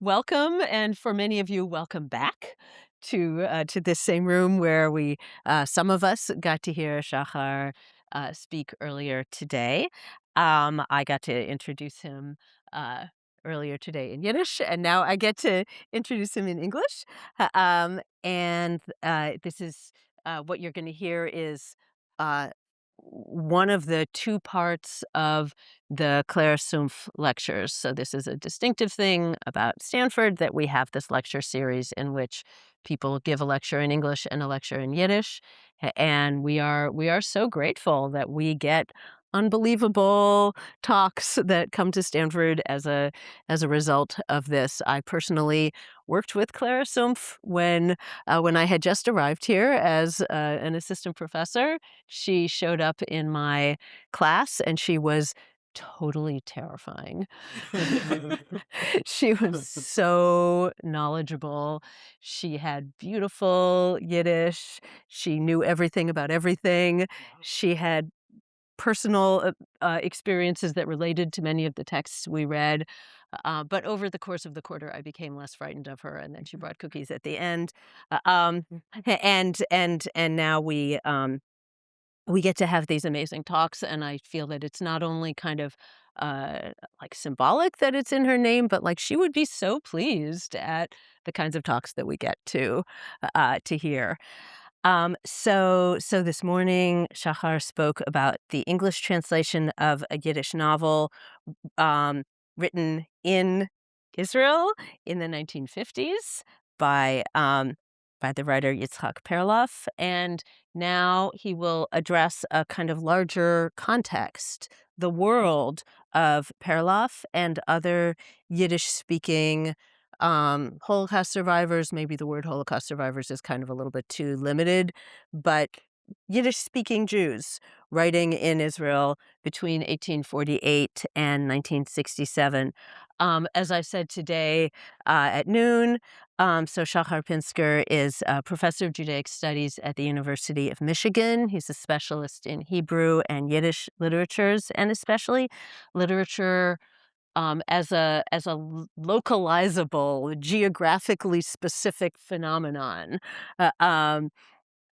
welcome, and for many of you, welcome back to this same room where we some of us got to hear Shachar speak earlier today. I got to introduce him uh, earlier today in Yiddish, and now I get to introduce him in English. This is what you're going to hear is uh, one of the two parts of the Clara Sumpf lectures. So this is a distinctive thing about Stanford, that we have this lecture series in which people give a lecture in English and a lecture in Yiddish. And we are so grateful that we get unbelievable talks that come to Stanford as a result of this. I personally worked with Clara Sumpf when I had just arrived here as an assistant professor. She showed up in my class and she was totally terrifying. She was so knowledgeable. She had beautiful Yiddish. She knew everything about everything. She had personal experiences that related to many of the texts we read. But over the course of the quarter, I became less frightened of her, and then she brought cookies at the end. And now we get to have these amazing talks, and I feel that it's not only kind of like symbolic that it's in her name, but like she would be so pleased at the kinds of talks that we get to hear. So this morning, Shachar spoke about the English translation of a Yiddish novel um, written in Israel in the 1950s by the writer Yitzchak Perlov, and now he will address a kind of larger context, the world of Perlov and other Yiddish-speaking Holocaust survivors. Maybe the word Holocaust survivors is kind of a little bit too limited, but Yiddish-speaking Jews writing in Israel between 1848 and 1967. As I said today at noon, so Shachar Pinsker is a professor of Judaic studies at the University of Michigan. He's a specialist in Hebrew and Yiddish literatures, and especially literature as a localizable, geographically specific phenomenon. Uh, um,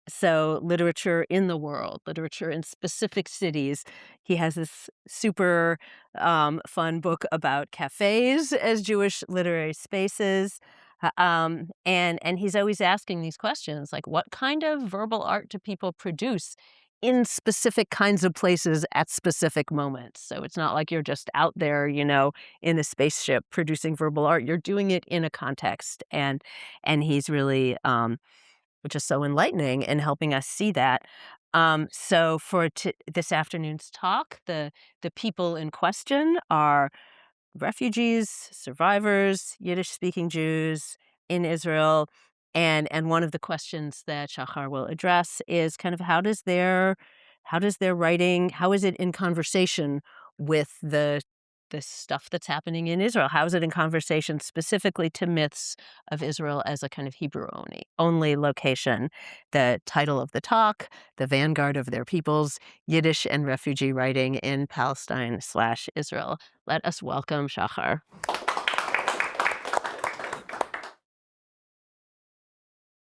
so literature in the world, literature in specific cities. He has this super fun book about cafes as Jewish literary spaces. And he's always asking these questions like, what kind of verbal art do people produce in specific kinds of places at specific moments? So it's not like you're just out there, in a spaceship producing verbal art. You're doing it in a context, and he's really which is so enlightening in helping us see that. So for this afternoon's talk, the people in question are refugees, survivors, Yiddish-speaking Jews in Israel. And one of the questions that Shachar will address is kind of how does their writing, how is it in conversation with the stuff that's happening in Israel? How is it in conversation specifically to myths of Israel as a kind of Hebrew only location? The title of the talk, The Vanguard of Their Peoples, Yiddish and Refugee Writing in Palestine/Israel. Let us welcome Shachar.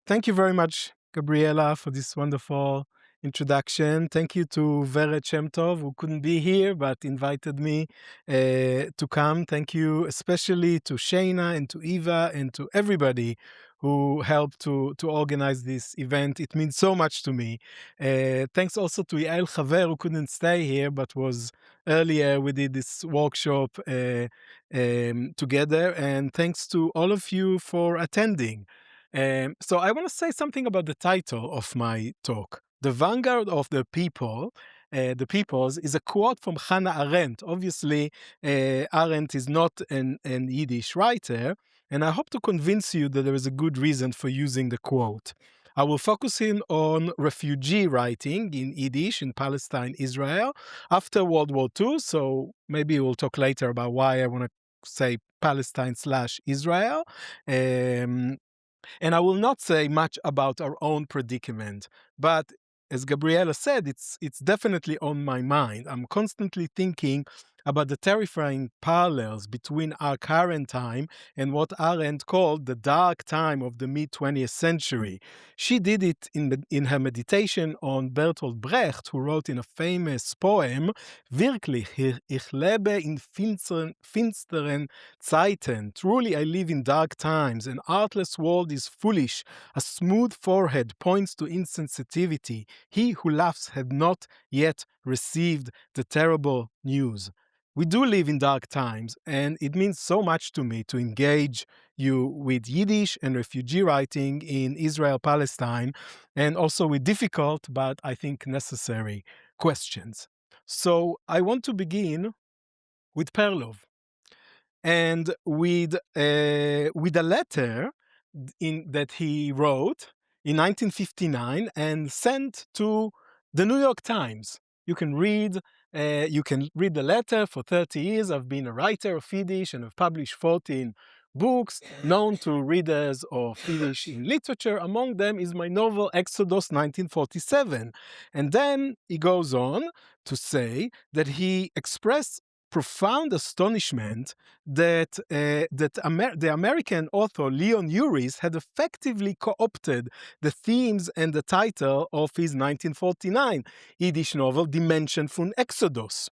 Thank you very much, Gabriela, for this wonderful introduction. Thank you to Veret Shem Tov, who couldn't be here but invited me to come. Thank you especially to Shayna and to Eva and to everybody who helped to organize this event. It means so much to me. Thanks also to Yael Chaver, who couldn't stay here but was earlier. We did this workshop together, and thanks to all of you for attending. So I want to say something about the title of my talk. The Vanguard of the Peoples is a quote from Hannah Arendt. Obviously, Arendt is not an Yiddish writer, and I hope to convince you that there is a good reason for using the quote. I will focus in on refugee writing in Yiddish in Palestine, Israel, after World War II, so maybe we'll talk later about why I want to say Palestine/Israel. And I will not say much about our own predicament, but as Gabriela said, it's definitely on my mind. I'm constantly thinking about the terrifying parallels between our current time and what Arendt called the dark time of the mid-20th century. She did it in her meditation on Bertolt Brecht, who wrote in a famous poem, Wirklich, ich lebe in finsteren Zeiten. Truly, I live in dark times. An artless world is foolish. A smooth forehead points to insensitivity. He who laughs had not yet received the terrible news. We do live in dark times, and it means so much to me to engage you with Yiddish and refugee writing in Israel, Palestine, and also with difficult but I think necessary questions. So I want to begin with Perlov and with a letter that he wrote in 1959 and sent to the New York Times. You can read the letter. For 30 years, I've been a writer of Yiddish and have published 14 books known to readers of Yiddish in literature. Among them is my novel Exodus 1947. And then he goes on to say that he expressed profound astonishment that the American author Leon Uris had effectively co-opted the themes and the title of his 1949 Yiddish novel Die Menschen von Exodus.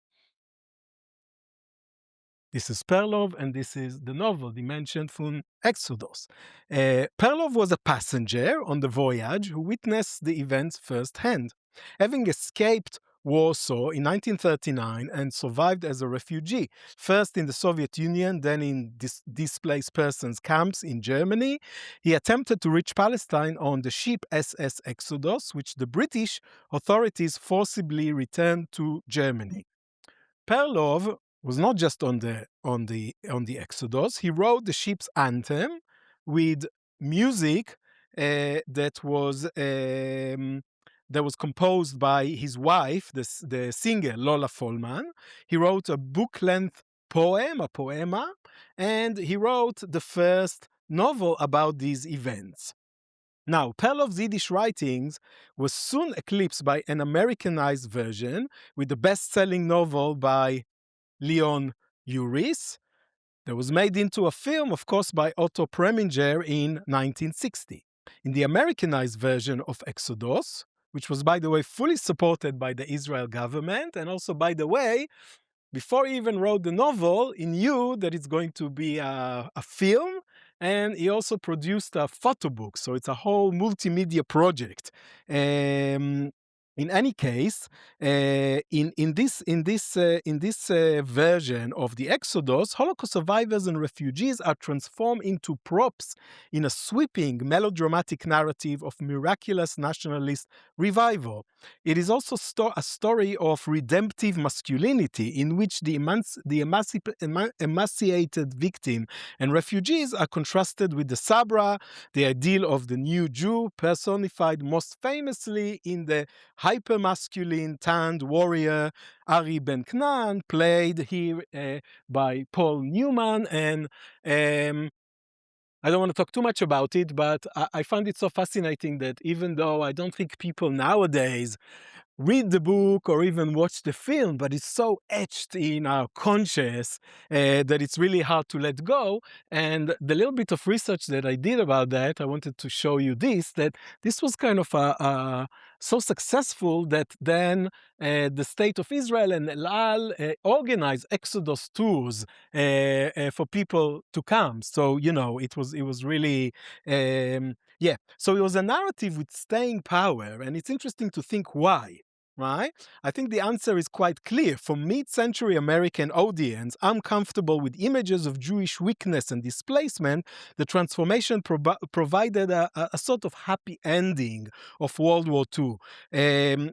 This is Perlov, and this is the novel, Die Menschen von Exodus. Perlov was a passenger on the voyage who witnessed the events firsthand. Having escaped Warsaw in 1939 and survived as a refugee, first in the Soviet Union, then in displaced persons camps in Germany, he attempted to reach Palestine on the ship SS Exodus, which the British authorities forcibly returned to Germany. Perlov was not just on the Exodus. He wrote the ship's anthem with music that was composed by his wife, the singer Lola Folman. He wrote a book-length poem, a poema, and he wrote the first novel about these events. Now, Perlov's Yiddish writings was soon eclipsed by an Americanized version with the best-selling novel by Leon Uris that was made into a film, of course, by Otto Preminger in 1960. In the Americanized version of Exodus, which was, by the way, fully supported by the Israel government, and also, by the way, before he even wrote the novel, he knew that it's going to be a film, and he also produced a photo book, so it's a whole multimedia project. In any case, in this version of the Exodus, Holocaust survivors and refugees are transformed into props in a sweeping, melodramatic narrative of miraculous nationalist revival. It is also a story of redemptive masculinity in which the emaciated victim and refugees are contrasted with the Sabra, the ideal of the new Jew, personified most famously in the hyper-masculine tanned warrior Ari Ben Knan, played here by Paul Newman. And I don't want to talk too much about it, but I find it so fascinating that even though I don't think people nowadays read the book or even watch the film, but it's so etched in our conscious that it's really hard to let go. And the little bit of research that I did about that, I wanted to show you that this was kind of so successful that then the State of Israel and El Al organized Exodus tours for people to come. So, it was really, so it was a narrative with staying power, and it's interesting to think why. Right? I think the answer is quite clear. For mid-century American audience, uncomfortable with images of Jewish weakness and displacement, the transformation provided a sort of happy ending of World War II,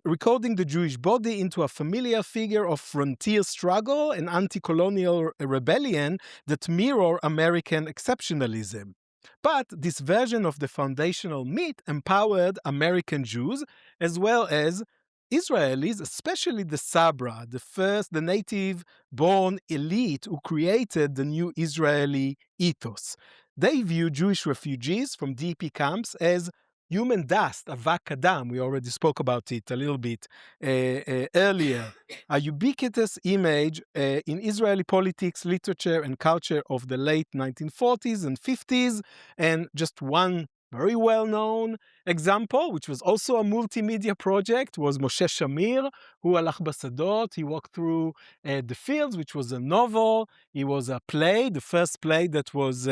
recording the Jewish body into a familiar figure of frontier struggle and anti-colonial rebellion that mirror American exceptionalism. But this version of the foundational myth empowered American Jews as well as Israelis, especially the Sabra, the native-born elite who created the new Israeli ethos. They view Jewish refugees from DP camps as human dust, avak adam, we already spoke about it a little bit earlier, a ubiquitous image in Israeli politics, literature, and culture of the late 1940s and 50s, and just one very well-known example, which was also a multimedia project, was Moshe Shamir, who Alach Basadot. He walked through the fields, which was a novel. It was a play, the first play that was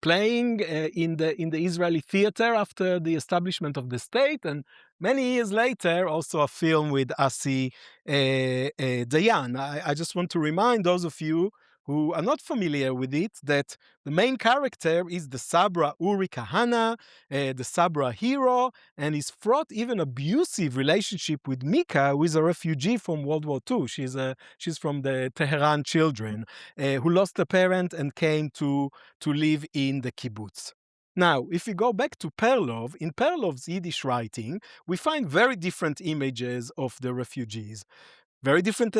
playing in the Israeli theater after the establishment of the state, and many years later, also a film with Asi Dayan. I just want to remind those of you who are not familiar with it that the main character is the Sabra Uri Kahana, the Sabra hero, and his fraught, even abusive relationship with Mika, who is a refugee from World War II. She's from the Tehran children, who lost a parent and came to live in the kibbutz. Now, if we go back to Perlov, in Perlov's Yiddish writing, we find very different images of the refugees. Very different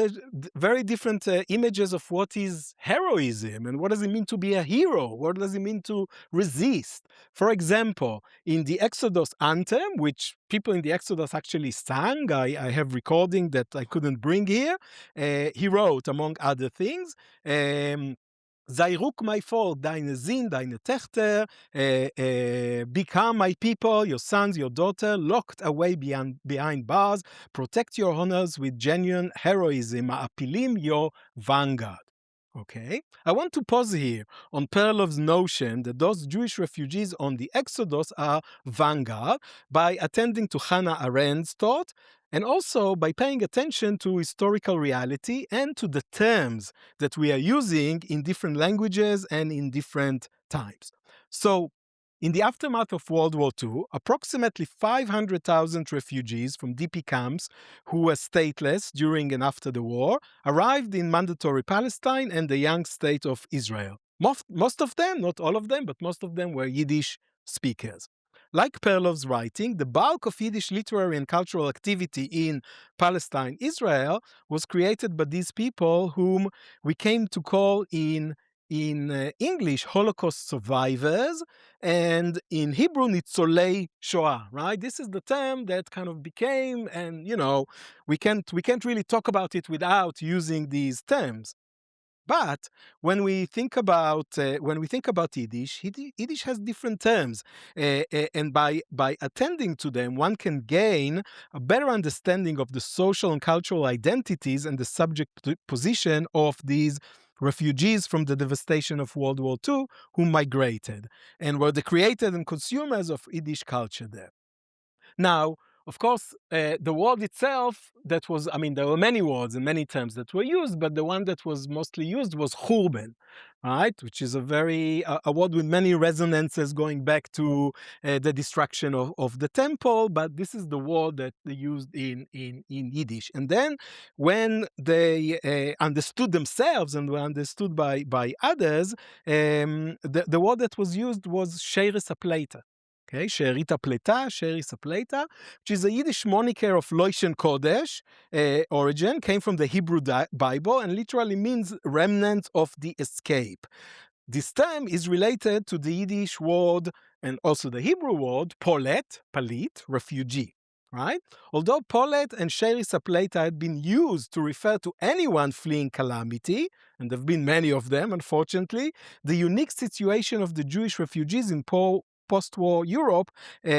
images of what is heroism and what does it mean to be a hero? What does it mean to resist? For example, in the Exodus anthem, which people in the Exodus actually sang, I have recording that I couldn't bring here. He wrote, among other things, Zairuk my folk, deine Zin, deine Techter, become my people, your sons, your daughter, locked away behind bars, protect your honors with genuine heroism, ma'apilim your vanguard. Okay, I want to pause here on Perlov's notion that those Jewish refugees on the Exodus are vanguard by attending to Hannah Arendt's thought and also by paying attention to historical reality and to the terms that we are using in different languages and in different times. So, in the aftermath of World War II, approximately 500,000 refugees from DP camps who were stateless during and after the war arrived in Mandatory Palestine and the young state of Israel. Most of them, not all of them, but most of them were Yiddish speakers. Like Perlov's writing, the bulk of Yiddish literary and cultural activity in Palestine, Israel, was created by these people whom we came to call in English Holocaust survivors, and in Hebrew Nitzolei Shoah, right? This is the term that kind of became, and we can't really talk about it without using these terms. But when we think about Yiddish has different terms, and by attending to them, one can gain a better understanding of the social and cultural identities and the subject position of these refugees from the devastation of World War II who migrated and were the creators and consumers of Yiddish culture there. Now, of course, the word itself, there were many words and many terms that were used, but the one that was mostly used was churban, right? Which is a word with many resonances going back to the destruction of the temple, but this is the word that they used in Yiddish. And then when they understood themselves and were understood by others, the word that was used was sheres apleita. Okay, שארית הפלטה, שאריס הפלטה, which is a Yiddish moniker of Loishen Kodesh origin, came from the Hebrew Bible and literally means remnant of the escape. This term is related to the Yiddish word and also the Hebrew word polet, palit, refugee. Right? Although polet and sheris apleita had been used to refer to anyone fleeing calamity, and there have been many of them, unfortunately, the unique situation of the Jewish refugees in post-war Europe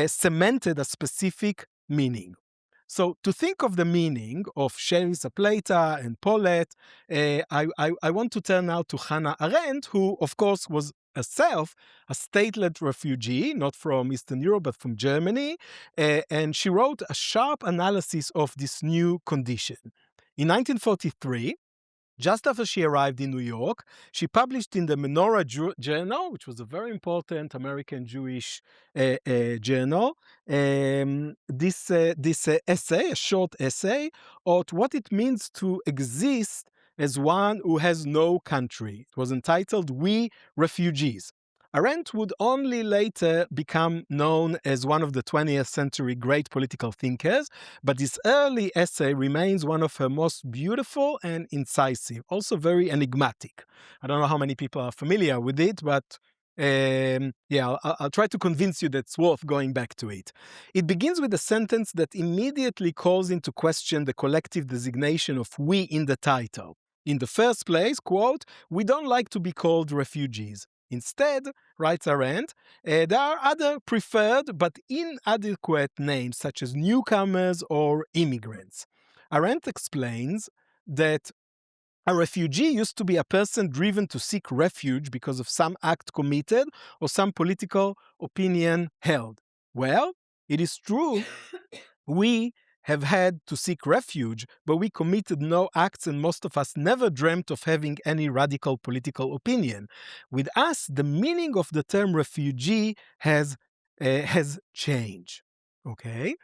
cemented a specific meaning. So to think of the meaning of sheris apleita and polet, I want to turn now to Hannah Arendt, who of course was herself a stateless refugee, not from Eastern Europe, but from Germany, and she wrote a sharp analysis of this new condition. In 1943, just after she arrived in New York, she published in the Menorah Journal, which was a very important American Jewish journal, this essay, a short essay, on what it means to exist as one who has no country. It was entitled We Refugees. Arendt would only later become known as one of the 20th century great political thinkers, but this early essay remains one of her most beautiful and incisive, also very enigmatic. I don't know how many people are familiar with it, but I'll try to convince you that it's worth going back to it. It begins with a sentence that immediately calls into question the collective designation of we in the title. In the first place, quote, "We don't like to be called refugees. Instead," writes Arendt, "there are other preferred but inadequate names such as newcomers or immigrants." Arendt explains that a refugee used to be a person driven to seek refuge because of some act committed or some political opinion held. Well, it is true, we have had to seek refuge, but we committed no acts and most of us never dreamt of having any radical political opinion. With us, the meaning of the term refugee has changed. Okay?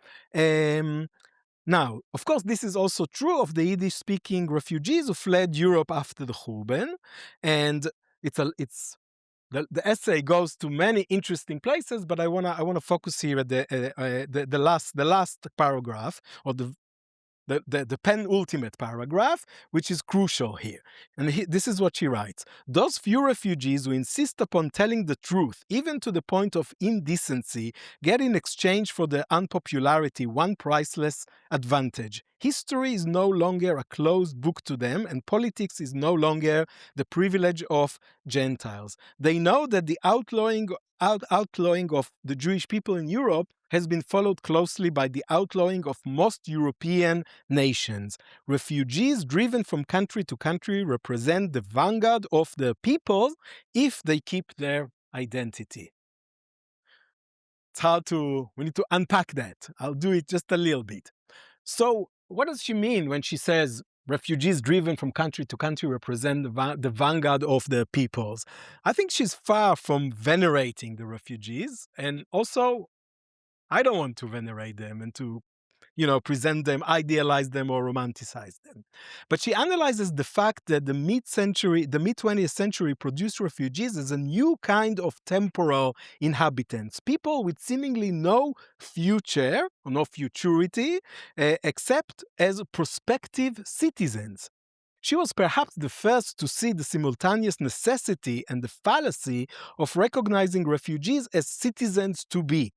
Now, of course, this is also true of the Yiddish-speaking refugees who fled Europe after the Churban, and the essay goes to many interesting places, but I wanna focus here at the last paragraph, or the penultimate paragraph, which is crucial here. And this is what she writes. "Those few refugees who insist upon telling the truth, even to the point of indecency, get in exchange for their unpopularity one priceless advantage. History is no longer a closed book to them, and politics is no longer the privilege of Gentiles. They know that the outlawing of the Jewish people in Europe has been followed closely by the outlawing of most European nations. Refugees driven from country to country represent the vanguard of the people if they keep their identity." We need to unpack that. I'll do it just a little bit. So, what does she mean when she says refugees driven from country to country represent the vanguard of the peoples? I think she's far from venerating the refugees, and also I don't want to venerate them and to present them, idealize them, or romanticize them. But she analyzes the fact that the mid-20th century produced refugees as a new kind of temporal inhabitants, people with seemingly no future, or no futurity, except as prospective citizens. She was perhaps the first to see the simultaneous necessity and the fallacy of recognizing refugees as citizens to be.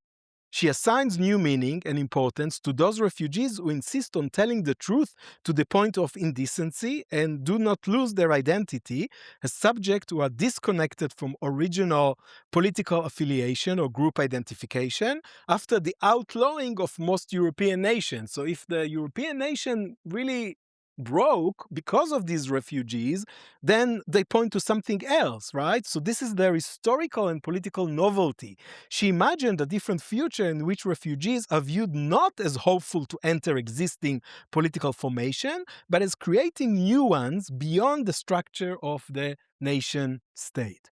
She assigns new meaning and importance to those refugees who insist on telling the truth to the point of indecency and do not lose their identity, as subjects who are disconnected from original political affiliation or group identification after the outlawing of most European nations. So if the European nation really broke because of these refugees, then they point to something else, right? So this is their historical and political novelty. She imagined a different future in which refugees are viewed not as hopeful to enter existing political formation, but as creating new ones beyond the structure of the nation state.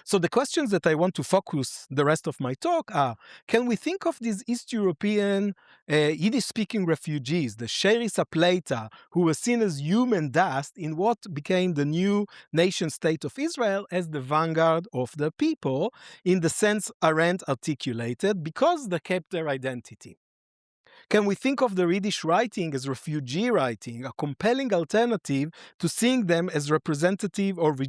So the questions that I want to focus the rest of my talk are, can we think of these East European Yiddish-speaking refugees, the Sheris Plata, who were seen as human dust in what became the new nation-state of Israel, as the vanguard of the people, in the sense Arendt articulated, because they kept their identity? Can we think of the Yiddish writing as refugee writing, a compelling alternative to seeing them as representative of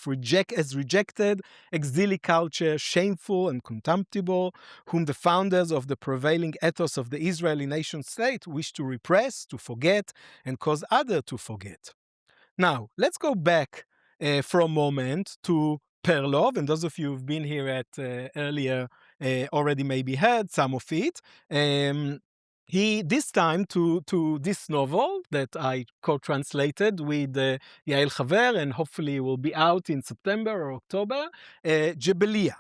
rejected exilic culture, shameful and contemptible, whom the founders of the prevailing ethos of the Israeli nation state wish to repress, to forget, and cause others to forget? Now, let's go back for a moment to Perlov, and those of you who've been here at earlier already maybe heard some of it. He this time to this novel that I co-translated with Yael Chaver, and hopefully will be out in September or October, Jebeliya.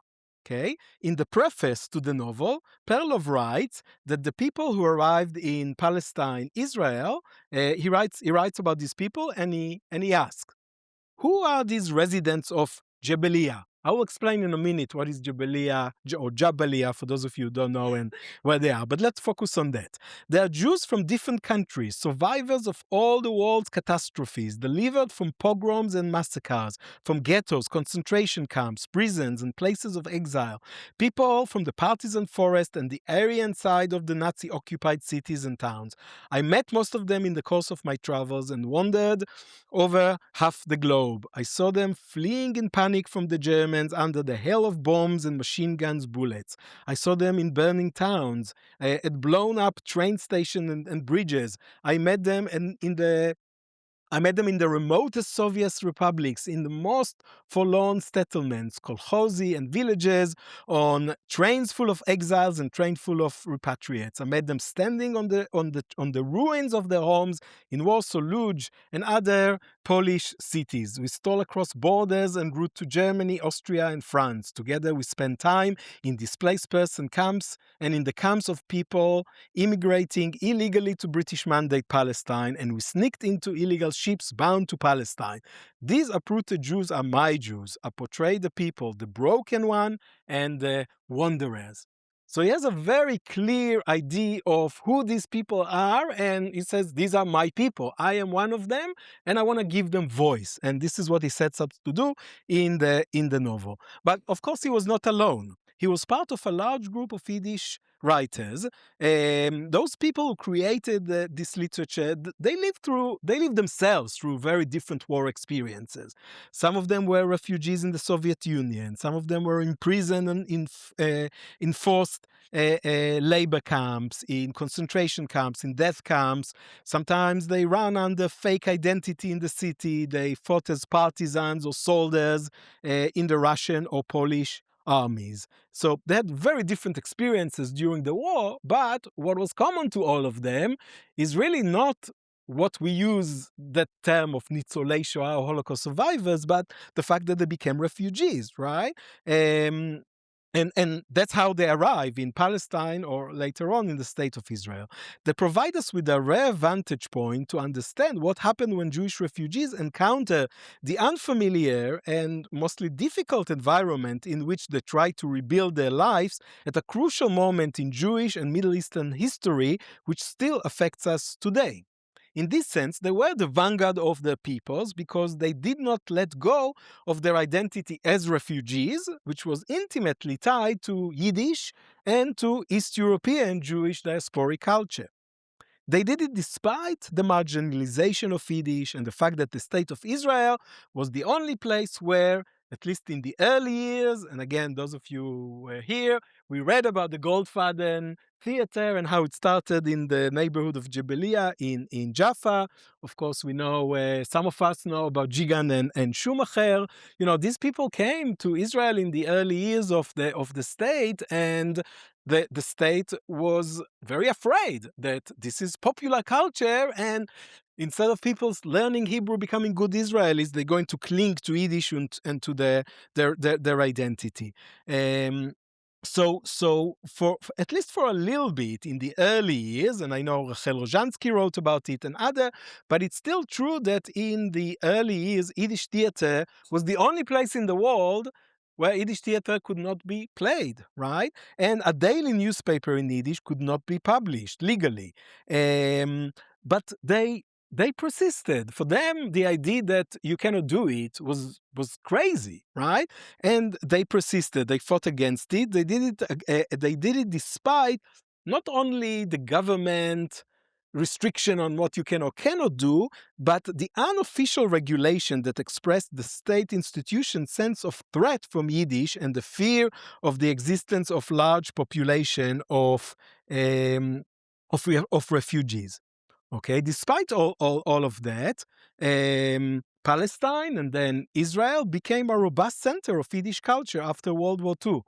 Okay? In the preface to the novel, Perlov writes that the people who arrived in Palestine, Israel, he writes about these people, and he asks, who are these residents of Jebeliya? I will explain in a minute what is Jebeliya or Jebeliya for those of you who don't know and where they are, but let's focus on that. They are Jews from different countries, survivors of all the world's catastrophes, delivered from pogroms and massacres, from ghettos, concentration camps, prisons, and places of exile. People from the partisan forest and the Aryan side of the Nazi-occupied cities and towns. I met most of them in the course of my travels and wandered over half the globe. I saw them fleeing in panic from the Germans, settlements under the hail of bombs and machine guns bullets. I saw them in burning towns, at blown up train stations and bridges. I met them in the remotest Soviet republics, in the most forlorn settlements, kolkhozy and villages, on trains full of exiles and trains full of repatriates. I met them standing on the ruins of their homes in Warsaw, Lodz, and other Polish cities. We stole across borders en route to Germany, Austria, and France. Together, we spent time in displaced person camps and in the camps of people immigrating illegally to British Mandate Palestine, and we sneaked into illegal ships bound to Palestine. These uprooted Jews are my Jews. I portray the people, the broken one and the wanderers. So he has a very clear idea of who these people are, and he says, these are my people. I am one of them, and I want to give them voice. And this is what he sets up to do in the novel. But of course, he was not alone. He was part of a large group of Yiddish writers. Those people who created this literature, they lived themselves through very different war experiences. Some of them were refugees in the Soviet Union. Some of them were in prison and in forced labor camps, in concentration camps, in death camps. Sometimes they ran under fake identity in the city. They fought as partisans or soldiers in the Russian or Polish armies. So they had very different experiences during the war, but what was common to all of them is really not what we use that term of Nitzolei Shoah or Holocaust survivors, but the fact that they became refugees, right? And that's how they arrive in Palestine or later on in the state of Israel. They provide us with a rare vantage point to understand what happened when Jewish refugees encounter the unfamiliar and mostly difficult environment in which they try to rebuild their lives at a crucial moment in Jewish and Middle Eastern history, which still affects us today. In this sense, they were the vanguard of their peoples because they did not let go of their identity as refugees, which was intimately tied to Yiddish and to East European Jewish diasporic culture. They did it despite the marginalization of Yiddish and the fact that the state of Israel was the only place where, at least in the early years, and again, those of you who were here, we read about the Goldfaden Theater and how it started in the neighborhood of Jebeliya in Jaffa. Of course, we know, some of us know about Jigan and Schumacher. You know, these people came to Israel in the early years of the state, and the state was very afraid that this is popular culture, and instead of people learning Hebrew, becoming good Israelis, they're going to cling to Yiddish and to their identity. So for at least for a little bit in the early years, and I know Rachel Rojansky wrote about it and other, but it's still true that in the early years, Yiddish theater was the only place in the world where Yiddish theater could not be played, right? And a daily newspaper in Yiddish could not be published legally. But they persisted. For them, the idea that you cannot do it was crazy, right? And they persisted. They fought against it. They did it. They did it despite not only the government restriction on what you can or cannot do, but the unofficial regulation that expressed the state institution sense of threat from Yiddish and the fear of the existence of large population of refugees. Okay, despite all of that, Palestine and then Israel became a robust center of Yiddish culture after World War II.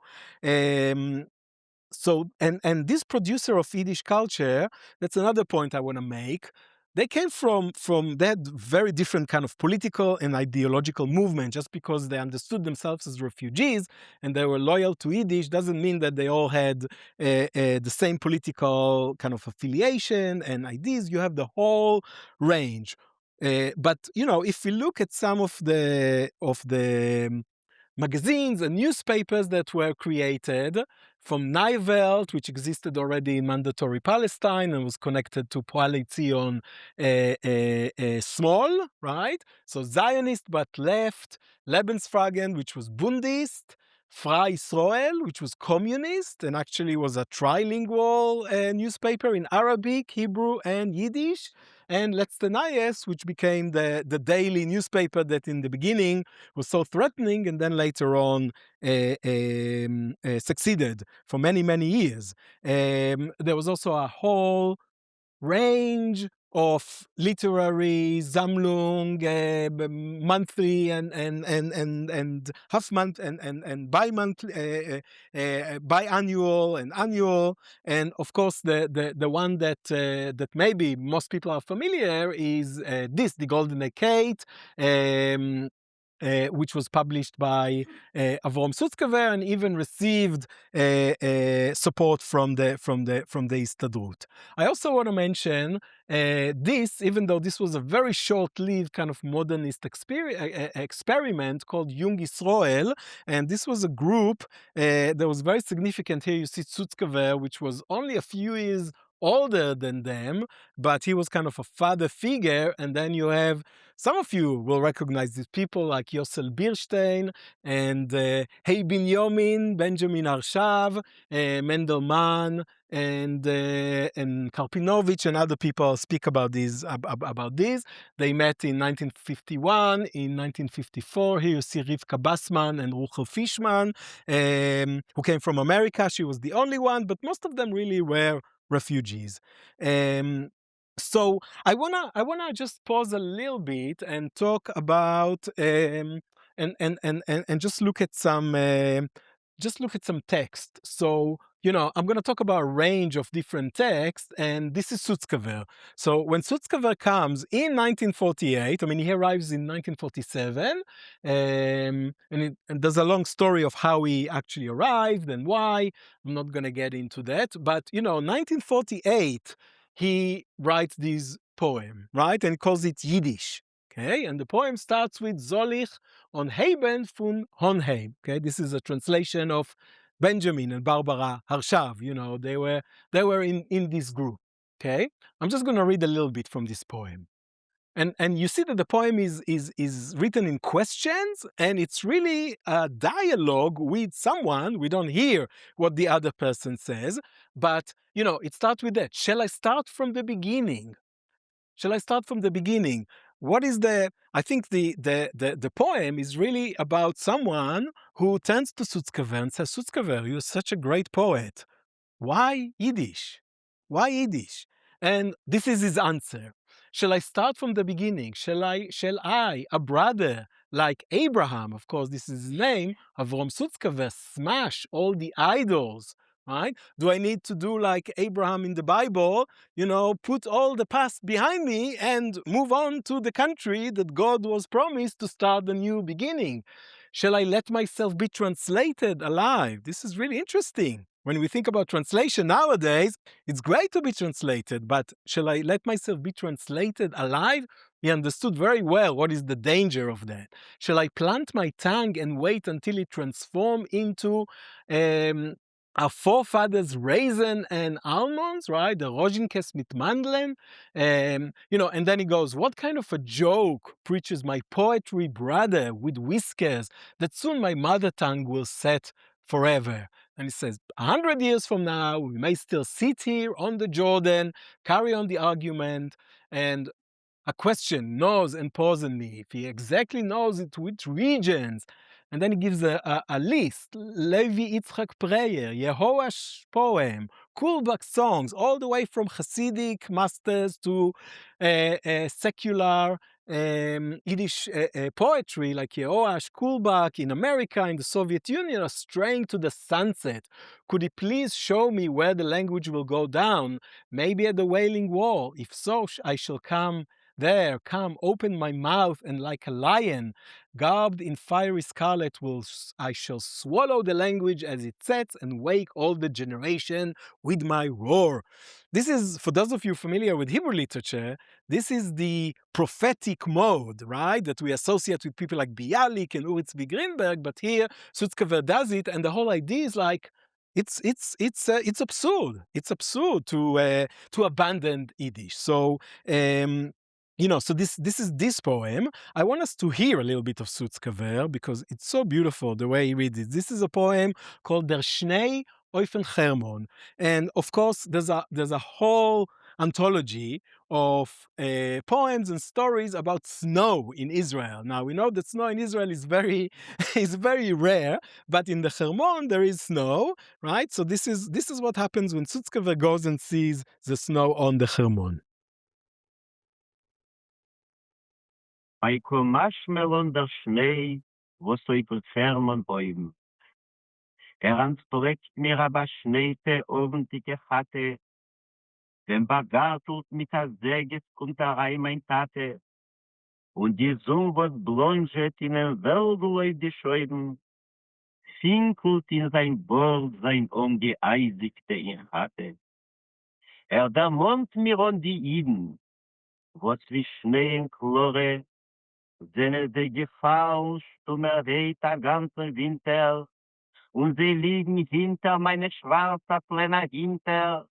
So this producer of Yiddish culture, that's another point I want to make. They came from that very different kind of political and ideological movement. Just because they understood themselves as refugees and they were loyal to Yiddish doesn't mean that they all had the same political kind of affiliation and ideas. You have the whole range. But you know, if we look at some of the magazines and newspapers that were created from Welt, which existed already in Mandatory Palestine and was connected to Poale small, right? So Zionist but left, Lebensfragen, which was Bundist, Frei Israel, which was communist and actually was a trilingual newspaper in Arabic, Hebrew, and Yiddish. and Letztenayes, which became the daily newspaper that in the beginning was so threatening and then later on succeeded for many, many years. There was also a whole range of literary Sammlung, monthly and half month and bi-monthly, biannual and annual, and of course the one that that maybe most people are familiar is the Golden Kate. Which was published by Avrom Sutzkever and even received support from the Histadrut. I also want to mention this, even though this was a very short-lived kind of modernist experiment called Jung Israel, and this was a group that was very significant. Here you see Sutzkever, which was only a few years older than them, but he was kind of a father figure, and then you have some of you will recognize these people like Yosel Birstein and Hey Binyamin, Benjamin Arshav, Mendelman, and Karpinovich and other people speak about these. They met in 1951, in 1954. Here you see Rivka Bassman and Ruchel Fishman, who came from America. She was the only one, but most of them really were refugees. So I wanna just pause a little bit and talk about and just look at some text. So I'm gonna talk about a range of different texts, and this is Sutzkever. So when Sutzkever comes in 1948, I mean he arrives in 1947, and there's a long story of how he actually arrived and why. I'm not gonna get into that, but 1948 he writes this poem, right? And calls it Yiddish. Okay, and the poem starts with Zolich on Heben von Honheim. Okay, this is a translation of Benjamin and Barbara Harshav. They were in this group. Okay, I'm just going to read a little bit from this poem. And you see that the poem is written in questions, and it's really a dialogue with someone. We don't hear what the other person says, but it starts with that. Shall I start from the beginning? Shall I start from the beginning? What is I think the poem is really about someone who turns to Sutzkever and says, Sutzkever, you're such a great poet. Why Yiddish? Why Yiddish? And this is his answer. Shall I start from the beginning? Shall I, a brother like Abraham, of course, this is his name, Avrom Sutzkever, smash all the idols, right? Do I need to do like Abraham in the Bible, put all the past behind me and move on to the country that God was promised to start a new beginning? Shall I let myself be translated alive? This is really interesting. When we think about translation nowadays, it's great to be translated, but shall I let myself be translated alive? He understood very well what is the danger of that. Shall I plant my tongue and wait until it transforms into our forefathers' raisin and almonds, right? The Rojinkes mit Mandeln. And then he goes, what kind of a joke preaches my poetry brother with whiskers that soon my mother tongue will set forever? And he says, 100 years from now, we may still sit here on the Jordan, carry on the argument, and a question gnaws and paws on me. If he exactly knows it, which regions. And then he gives a list. Levi Yitzchak prayer, Yehoash poem, Kulbak songs, all the way from Hasidic masters to secular Yiddish poetry like Yehoash, Kulbak in America, in the Soviet Union, are straying to the sunset. Could he please show me where the language will go down? Maybe at the Wailing Wall. If so, I shall come there, come, open my mouth, and like a lion, garbed in fiery scarlet, I shall swallow the language as it sets and wake all the generation with my roar. This is, for those of you familiar with Hebrew literature, this is the prophetic mode, right? That we associate with people like Bialik and Uri Tzvi Greenberg, but here Sutzkever does it, and the whole idea is like, it's absurd. It's absurd to abandon Yiddish. So so this is this poem. I want us to hear a little bit of Sutzkever because it's so beautiful the way he reads it. This is a poem called Der Schnee Eufen Hermon, and of course there's a whole anthology of poems and stories about snow in Israel. Now we know that snow in Israel is very is very rare, but in the Hermon there is snow, right? So this is what happens when Sutzkever goes and sees the snow on the Hermon. Bei Marshmallow der Schnee, wo so ich Fermen bäumen. Trägt mir aber Schneete ordentliche Hatte, wenn Bagartelt mit der Säge kommt rein mein Tate, und die Sonne wird blonget in den Wälderleut die Scheiben, finkelt in sein Bord sein ungeeisigte in Hatte. Der Mond mir an die Iden, wo zwischen Schnee und Chlore, sind die Gefahr, stummer weht der ganze Winter, und sie liegen hinter meine schwarze Pläne hinter.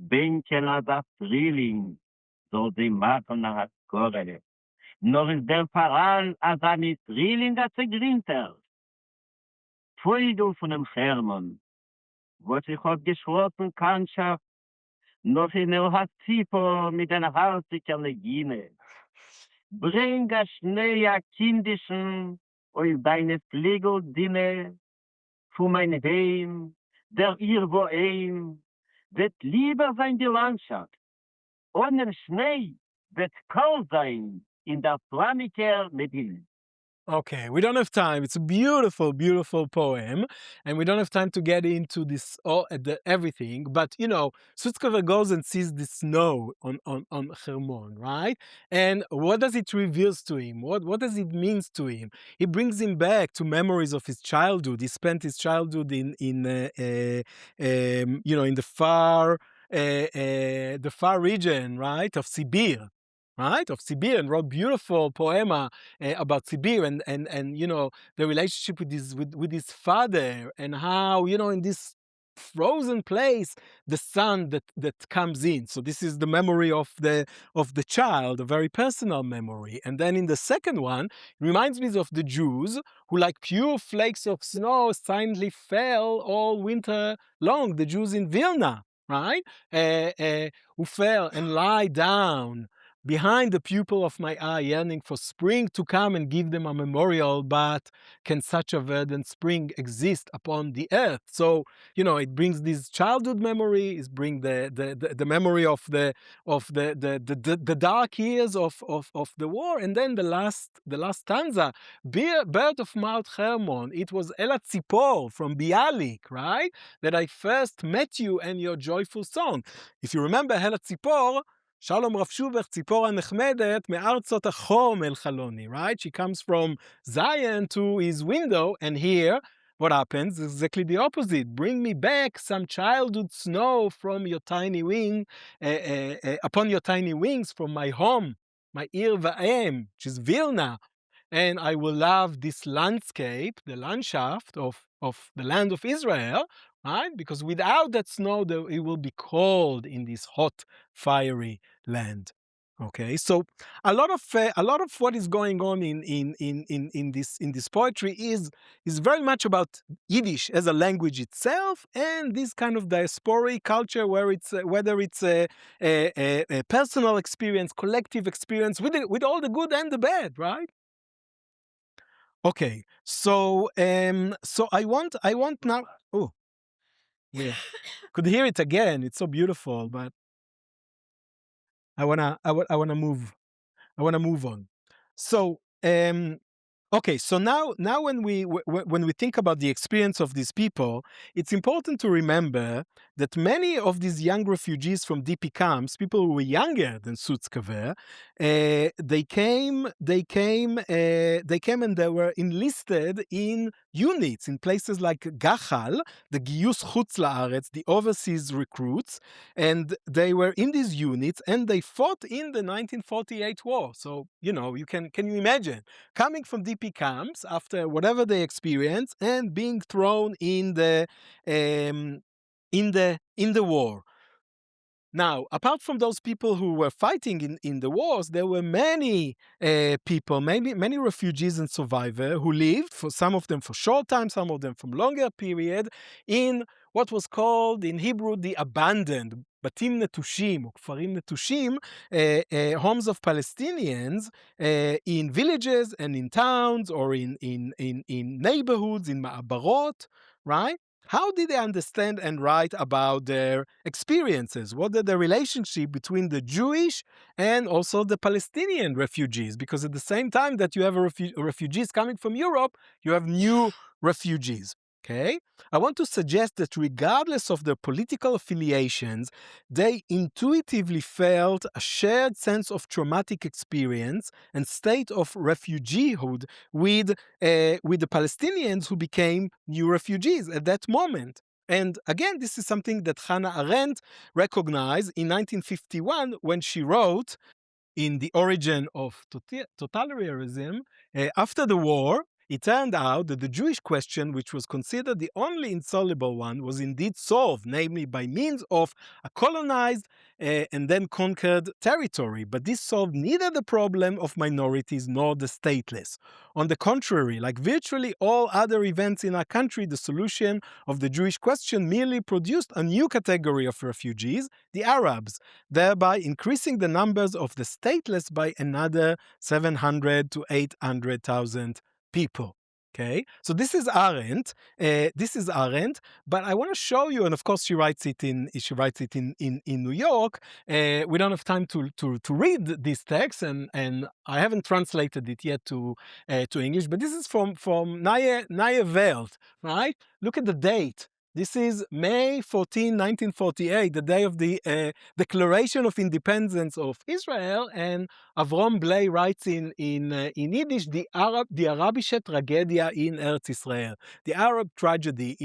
Bänken als Frühling, soll sie machen nach Korre. Noch ist der Verein als ein Frühling als Grinter. Vögel von dem Hermann, wo sich hat geschlossen Kannschaft, noch in der Hazipo mit einer harzigen Legine. Bring a Schnee a kindischen, und deine Flügeldinne, von mein Heim, der ihr wo ein, wird lieber sein die Landschaft. Ohne Schnee wird kalt sein in der Flamiker Medina. Okay, we don't have time. It's a beautiful, beautiful poem, and we don't have time to get into this all everything. But Sutzkever goes and sees the snow on Hermon, right? And what does it reveals to him? What does it means to him? It brings him back to memories of his childhood. He spent his childhood in the far region, right, of Sibir. Right, of Sibir, and wrote beautiful poema about Sibir and the relationship with his father, and how in this frozen place the sun that comes in. So this is the memory of the child, a very personal memory. And then in the second one, it reminds me of the Jews who, like pure flakes of snow, silently fell all winter long. The Jews in Vilna, right, who fell and lie down behind the pupil of my eye, yearning for spring to come and give them a memorial. But can such a verdant spring exist upon the earth? So it brings this childhood memory. It brings the memory of the dark years of the war. And then the last stanza, bird of Mount Hermon, it was Ela Tzipor from Bialik, right, that I first met you and your joyful song. If you remember Ela Tzipor, שלום רב שובך, ציפור הנחמדת, מארצות החום אל חלוני, right? She comes from Zion to his window, and here, what happens? Exactly the opposite. Bring me back some childhood snow from your tiny wing, upon your tiny wings from my home, my Ir Va'em, which is Vilna, and I will love this landscape, the Landschaft of the land of Israel, right? Because without that snow, it will be cold in this hot, fiery land. Okay, so a lot of what is going on in this poetry is very much about Yiddish as a language itself, and this kind of diasporic culture where it's whether it's a personal experience, collective experience, with all the good and the bad, right? Okay, so I want now. Oh, yeah, could hear it again. It's so beautiful, but I wanna move. I wanna move on. So okay, so now when we think about the experience of these people, it's important to remember that many of these young refugees from DP camps, people who were younger than Sutzkever, they came and they were enlisted in units in places like Gachal, the Giyus Chutz La'aretz, the overseas recruits, and they were in these units and they fought in the 1948 war. So can you imagine coming from DP camps after whatever they experienced and being thrown in the war. Now, apart from those people who were fighting in the wars, there were many people, many refugees and survivors who lived, for some of them for short time, some of them for longer period, in what was called in Hebrew the abandoned, בתים נטושים, או כפרים נטושים, homes of Palestinians in villages and in towns or in neighborhoods, in ma'abarot, right? How did they understand and write about their experiences? What are the relationship between the Jewish and also the Palestinian refugees? Because at the same time that you have refugees coming from Europe, you have new refugees. Okay? I want to suggest that regardless of their political affiliations, they intuitively felt a shared sense of traumatic experience and state of refugeehood with the Palestinians who became new refugees at that moment. And again, this is something that Hannah Arendt recognized in 1951 when she wrote in The Origin of Totalitarianism, after the war, it turned out that the Jewish question, which was considered the only insoluble one, was indeed solved, namely by means of a colonized and then conquered territory. But this solved neither the problem of minorities nor the stateless. On the contrary, like virtually all other events in our country, the solution of the Jewish question merely produced a new category of refugees, the Arabs, thereby increasing the numbers of the stateless by another 700 to 800,000 people. Okay, so this is Arendt. But I want to show you, and of course she writes it in New York. We don't have time to read this text, and I haven't translated it yet to English. But this is from Neue Welt, right? Look at the date. This is May 14, 1948, the day of the Declaration of Independence of Israel, and Avrom Blay writes in Yiddish, the Arabische Tragedia in Eretz Israel, the Arab tragedy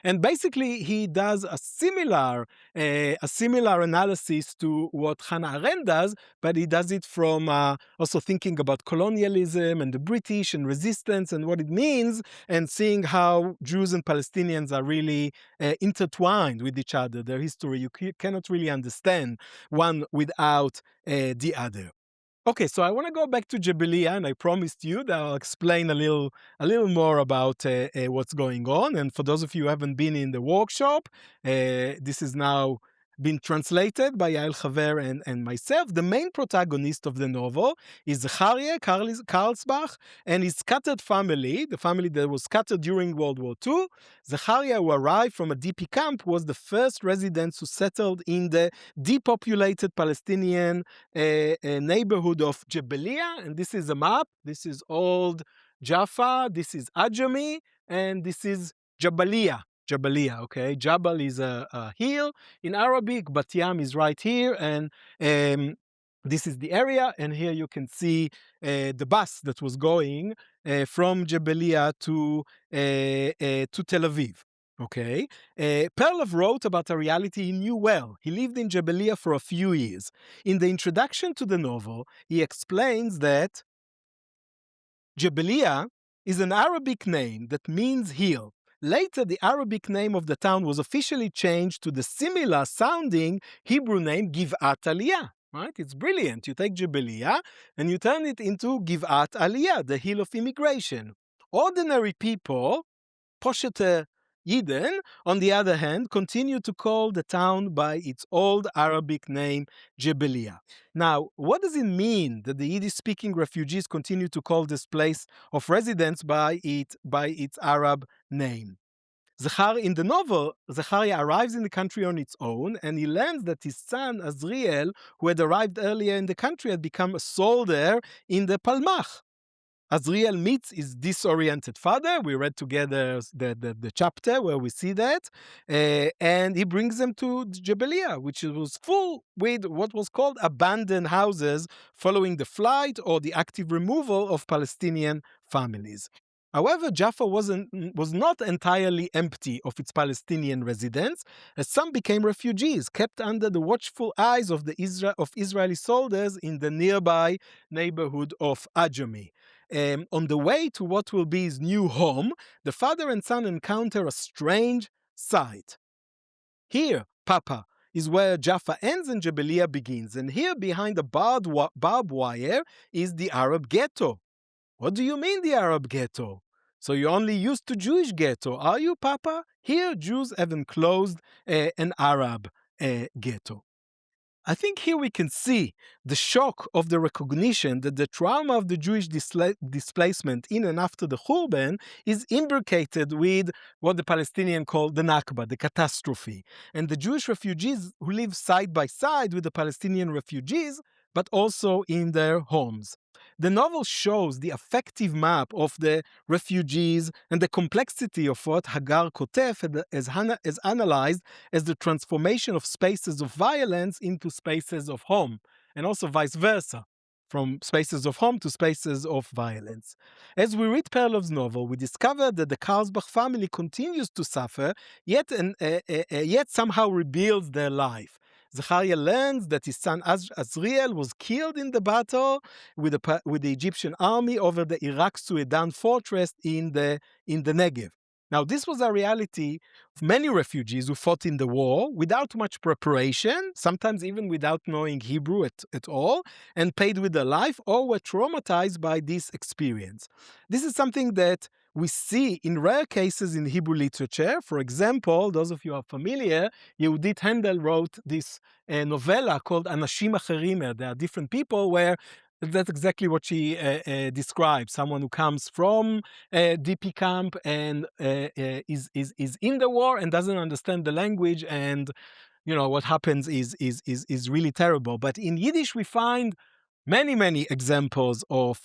and basically he does a similar analysis to what Hannah Arendt does, but he does it from also thinking about colonialism and the British and resistance and what it means, and seeing how Jews and Palestinians are really intertwined with each other, their history. You cannot really understand one without the other. Okay, so I want to go back to Jebeliya, and I promised you that I'll explain a little more about what's going on. And for those of you who haven't been in the workshop, this is now been translated by Yael Chaver and myself. The main protagonist of the novel is Zachariah Karlsbach and his scattered family, the family that was scattered during World War II. Zachariah, who arrived from a DP camp, was the first residents who settled in the depopulated Palestinian neighborhood of Jebeliya. And this is a map. This is old Jaffa, this is Ajami, and this is Jebeliya. Okay? Jabal is a hill in Arabic, Bat Yam is right here, and this is the area, and here you can see the bus that was going from Jebeliya to Tel Aviv. Okay, Perlov wrote about a reality he knew well. He lived in Jebeliya for a few years. In the introduction to the novel, he explains that Jebeliya is an Arabic name that means hill. Later, the Arabic name of the town was officially changed to the similar sounding Hebrew name Givat Aliyah. Right? It's brilliant. You take Jebeliya and you turn it into Givat Aliyah, the hill of immigration. Ordinary people, Poshet Yidden, on the other hand, continue to call the town by its old Arabic name, Jebeliya. Now, what does it mean that the Yiddish-speaking refugees continue to call this place of residence by its Arab name? In the novel, Zachariah arrives in the country on its own, and he learns that his son, Azriel, who had arrived earlier in the country, had become a soldier in the Palmach. Azriel meets his disoriented father. We read together the chapter where we see that. And he brings them to Jebeliya, which was full with what was called abandoned houses following the flight or the active removal of Palestinian families. However, Jaffa was not entirely empty of its Palestinian residents, as some became refugees, kept under the watchful eyes of Israeli soldiers in the nearby neighborhood of Ajami. On the way to what will be his new home, the father and son encounter a strange sight. "Here, Papa," is where Jaffa ends and Jebeliya begins. And here behind the barbed wire is the Arab ghetto. What do you mean the Arab ghetto? So you're only used to Jewish ghetto, are you, Papa? Here Jews have enclosed an Arab ghetto. I think here we can see the shock of the recognition that the trauma of the Jewish displacement in and after the Churban is imbricated with what the Palestinians call the Nakba, the catastrophe. And the Jewish refugees who live side by side with the Palestinian refugees, but also in their homes. The novel shows the affective map of the refugees and the complexity of what Hagar Kotef has analyzed as the transformation of spaces of violence into spaces of home, and also vice versa, from spaces of home to spaces of violence. As we read Perlov's novel, we discover that the Carlsbach family continues to suffer, yet somehow rebuilds their life. Zechariah learns that his son Azriel was killed in the battle with the Egyptian army over the Iraq-Sudan fortress in the Negev. Now, this was a reality of many refugees who fought in the war without much preparation, sometimes even without knowing Hebrew at all, and paid with their life, or were traumatized by this experience. This is something that we see in rare cases in Hebrew literature. For example, those of you who are familiar, Yehudit Handel wrote this novella called Anashim Acherim. There are different people where that's exactly what she describes. Someone who comes from DP camp and is in the war and doesn't understand the language, and what happens is really terrible. But in Yiddish we find many examples of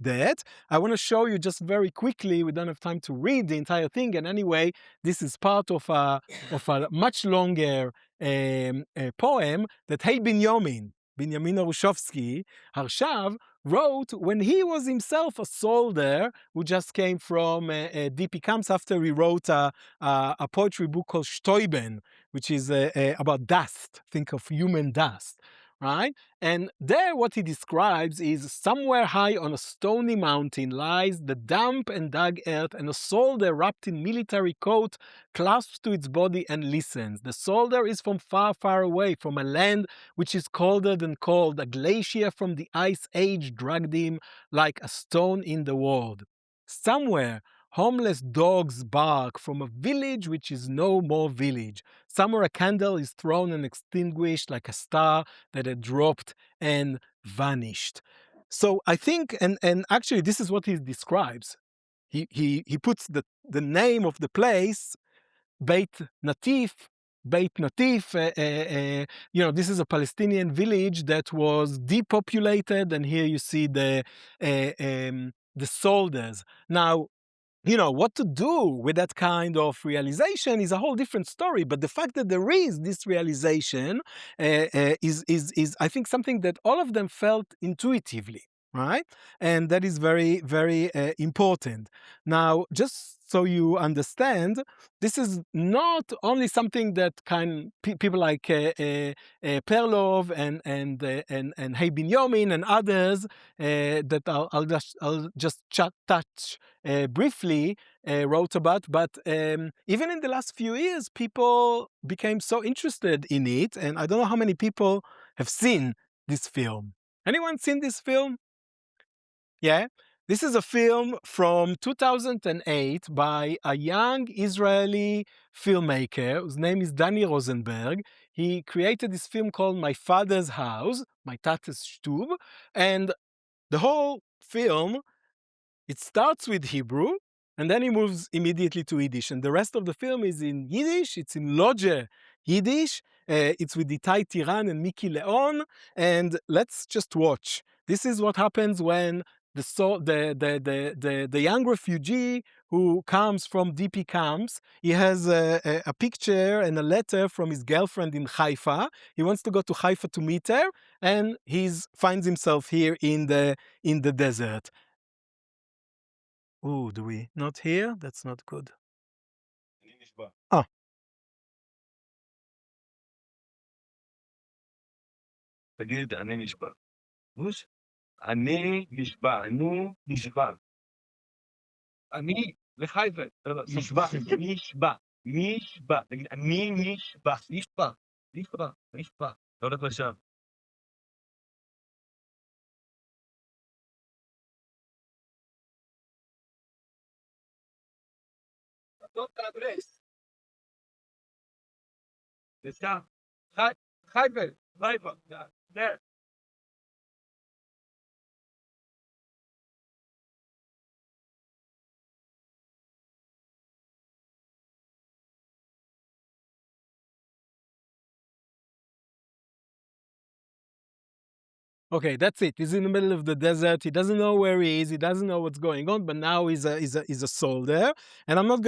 that. I want to show you just very quickly. We don't have time to read the entire thing, and anyway, this is part of a much longer poem that Hey Binyamin Arushovsky, Harshav, wrote when he was himself a soldier who just came from DP camps after he wrote a poetry book called Stoiben, which is about dust. Think of human dust. Right? And there what he describes is somewhere high on a stony mountain lies the damp and dug earth, and a soldier wrapped in military coat clasps to its body and listens. The soldier is from far away, from a land which is colder than cold. A glacier from the ice age dragged him like a stone in the world. Somewhere homeless dogs bark from a village which is no more village. Somewhere a candle is thrown and extinguished like a star that had dropped and vanished. So I think, and actually this is what he describes. He puts the name of the place, Beit Natif. This is a Palestinian village that was depopulated, and here you see the soldiers. Now, what to do with that kind of realization is a whole different story. But the fact that there is this realization is, I think, something that all of them felt intuitively, right? And that is very, very important. Now, just so you understand, this is not only something that people like Perlov and Hey Binyamin and others that I'll just touch briefly wrote about, but even in the last few years, people became so interested in it, and I don't know how many people have seen this film. Anyone seen this film? Yeah? This is a film from 2008 by a young Israeli filmmaker whose name is Danny Rosenberg. He created this film called My Father's House, My Tate's Shtub, and the whole film, it starts with Hebrew, and then he moves immediately to Yiddish. And the rest of the film is in Yiddish. It's in Lodge Yiddish. It's with Itai Tiran and Miki Leon. And let's just watch. This is what happens when the young refugee who comes from DP camps, he has a picture and a letter from his girlfriend in Haifa. He wants to go to Haifa to meet her, and he finds himself here in the desert. Oh, do we not hear? That's not good. Ah. תגיד, אני נשבע. אני נשבע, נו, נשבע. אני לחיפה, נשבע, תגיד, אני נשבע. נשבע, לא הולך לשם. זאת האדרס. לשם. חייבל, חייבל, there. Okay, that's it. He's in the middle of the desert. He doesn't know where he is. He doesn't know what's going on. But now he's a soldier. And I'm not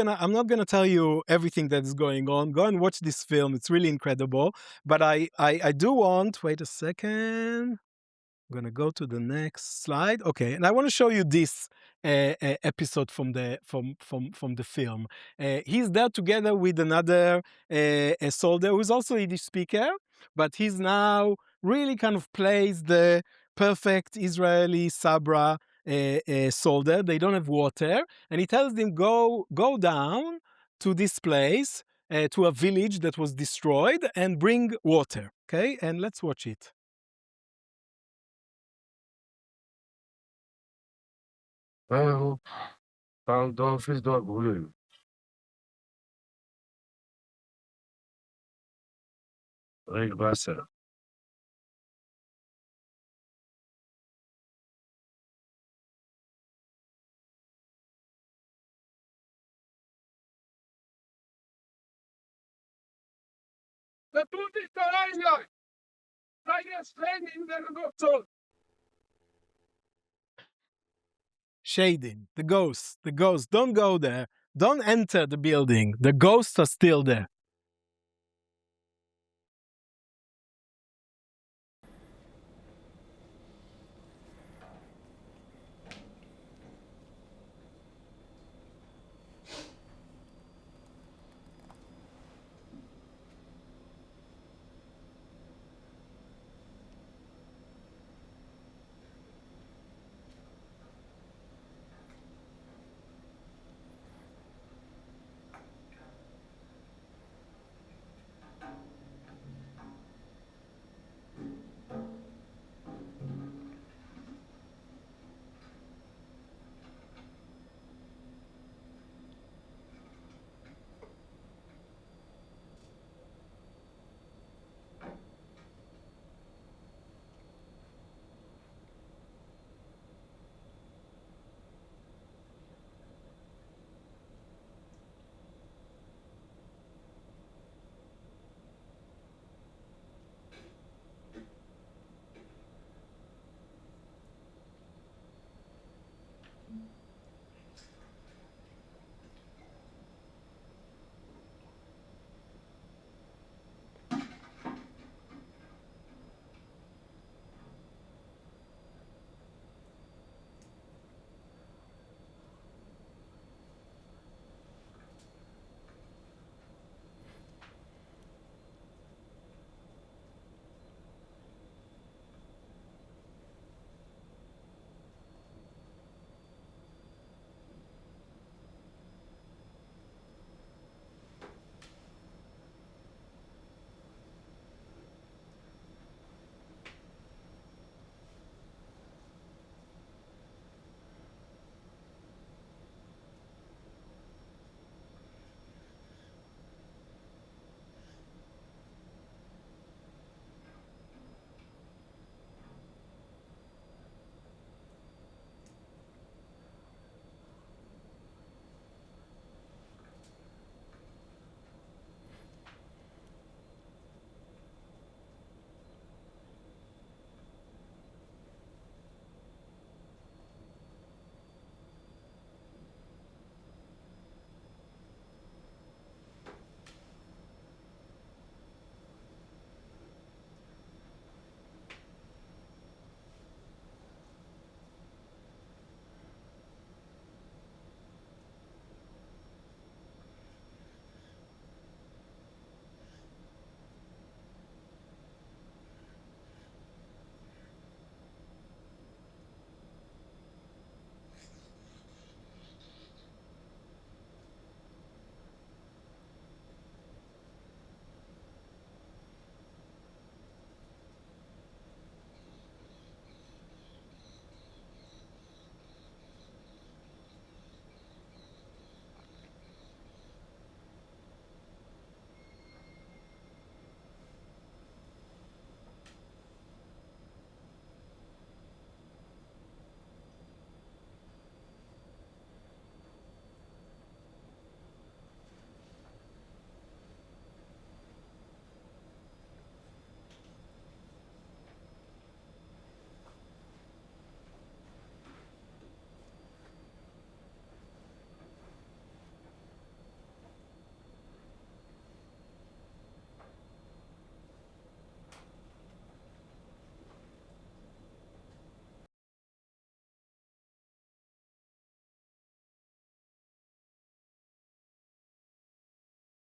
gonna tell you everything that is going on. Go and watch this film. It's really incredible. But I do want. Wait a second. I'm gonna go to the next slide. Okay, and I want to show you this episode from the film. He's there together with another a soldier who's also a Yiddish speaker, but he's now really kind of plays the perfect Israeli Sabra soldier. They don't have water, and he tells them go down to this place to a village that was destroyed and bring water. Okay, and let's watch it. Well, Waldorf ist dort grün. Regenwasser. Da tut dich da rein, sei jetzt rein in der Nutzung. Shading, the ghosts, don't go there. Don't enter the building. The ghosts are still there.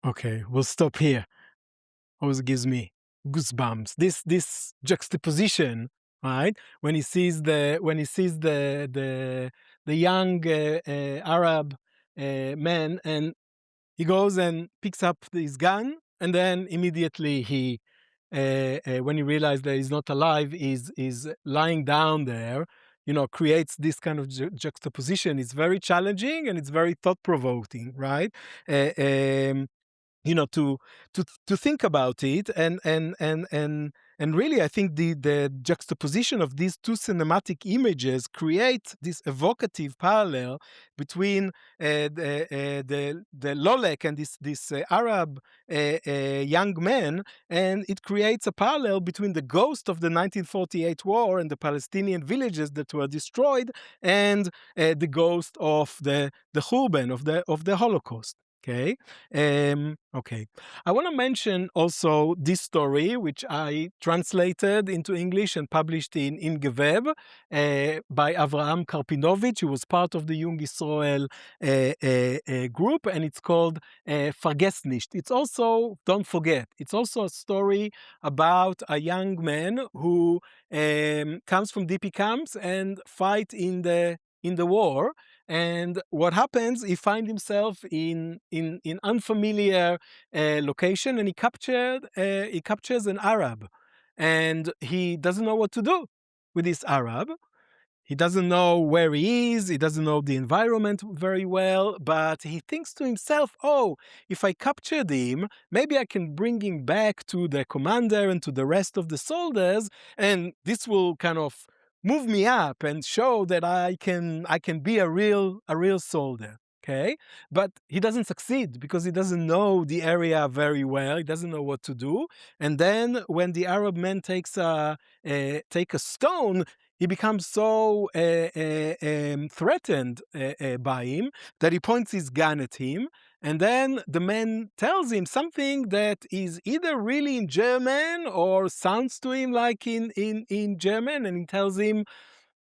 Okay, we'll stop here. Always gives me goosebumps. This juxtaposition, right? When he sees the young Arab man, and he goes and picks up his gun, and then immediately when he realizes that he's not alive, is lying down there. Creates this kind of juxtaposition. It's very challenging and it's very thought provoking, right? Uh, um, to think about it, and really, I think the juxtaposition of these two cinematic images create this evocative parallel between the Lolek and this Arab young man, and it creates a parallel between the ghost of the 1948 war and the Palestinian villages that were destroyed, and the ghost of the Churban of the Holocaust. Okay. Okay. I want to mention also this story, which I translated into English and published in Geweb by Avraham Karpinovich, who was part of the Young Israel group, and it's called Vergesst nicht. It's also, don't forget, it's also a story about a young man who comes from DP camps and fight in the war. And what happens? He finds himself in unfamiliar location, and he captures an Arab, and he doesn't know what to do with this Arab. He doesn't know where he is, he doesn't know the environment very well, but he thinks to himself, oh, if I captured him, maybe I can bring him back to the commander and to the rest of the soldiers, and this will kind of move me up and show that I can be a real soldier. Okay, but he doesn't succeed because he doesn't know the area very well. He doesn't know what to do. And then when the Arab man takes a stone, he becomes so threatened by him that he points his gun at him. And then the man tells him something that is either really in German or sounds to him like in German. And he tells him,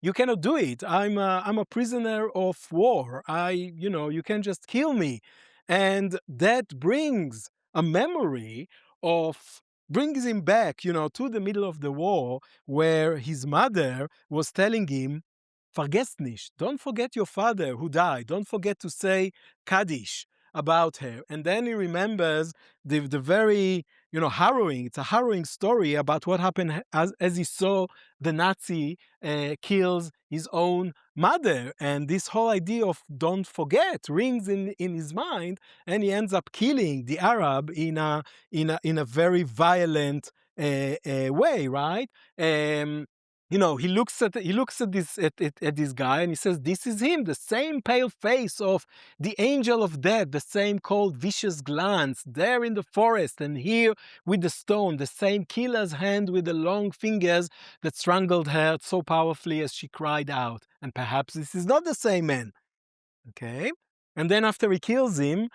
you cannot do it. I'm a prisoner of war. You can just kill me. And that brings a memory of brings him back, to the middle of the war, where his mother was telling him, Vergesst nicht. Don't forget your father who died. Don't forget to say Kaddish about her. And then he remembers the very, harrowing, it's a harrowing story about what happened as he saw the Nazi kills his own mother. And this whole idea of don't forget rings in his mind, and he ends up killing the Arab in a very violent way, right? He looks at this guy, and he says, "This is him, the same pale face of the angel of death, the same cold, vicious glance there in the forest, and here with the stone, the same killer's hand with the long fingers that strangled her so powerfully as she cried out. And perhaps this is not the same man." Okay, and then after he kills him,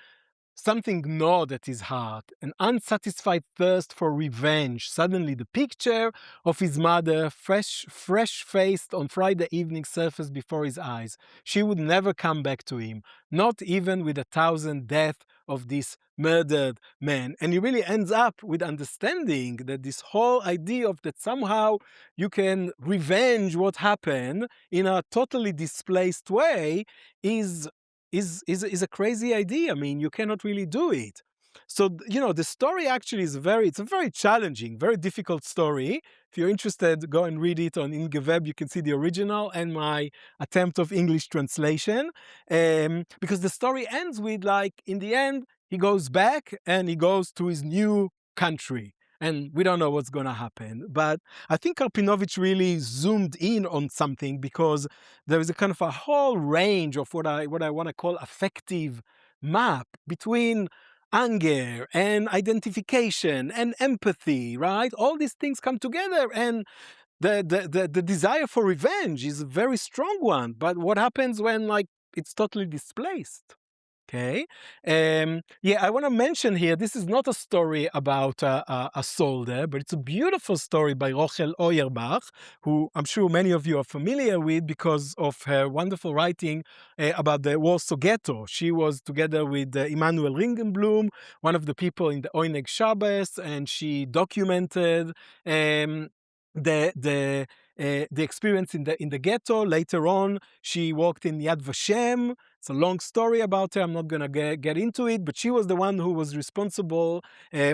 something gnawed at his heart, an unsatisfied thirst for revenge. Suddenly, the picture of his mother, fresh-faced on Friday evening, surfaced before his eyes. She would never come back to him, not even with 1,000 deaths of this murdered man. And he really ends up with understanding that this whole idea of that somehow you can revenge what happened in a totally displaced way is a crazy idea. I mean, you cannot really do it. So, the story actually it's a very challenging, very difficult story. If you're interested, go and read it on Ingeweb. You can see the original and my attempt of English translation. Because the story ends with, like, in the end, he goes back and he goes to his new country. And we don't know what's going to happen. But I think Karpinovich really zoomed in on something, because there is a kind of a whole range of what I want to call affective map between anger and identification and empathy, right? All these things come together, and the desire for revenge is a very strong one. But what happens when, like, it's totally displaced? Okay. Yeah, I want to mention here, this is not a story about a soldier, but it's a beautiful story by Rochel Auerbach, who I'm sure many of you are familiar with because of her wonderful writing about the Warsaw Ghetto. She was together with Immanuel Ringenblum, one of the people in the Oyneg Shabbos, and she documented um, the experience in the ghetto. Later on, she worked in Yad Vashem. It's a long story about her. I'm not going to get into it, but she was the one who was responsible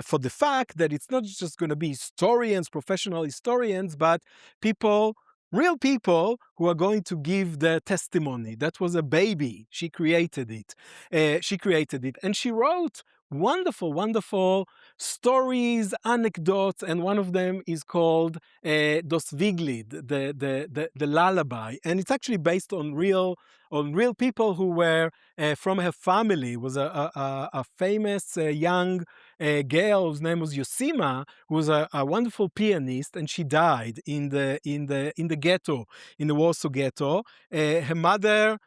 for the fact that it's not just going to be historians, professional historians, but people, real people who are going to give the testimony. That was a baby. She created it. And she wrote wonderful, wonderful stories, anecdotes, and one of them is called Das Wieglied, the lullaby, and it's actually based on real people who were from her family. It was a famous young girl whose name was Yosima, who was a wonderful pianist, and she died in the ghetto, in the Warsaw Ghetto. Her mother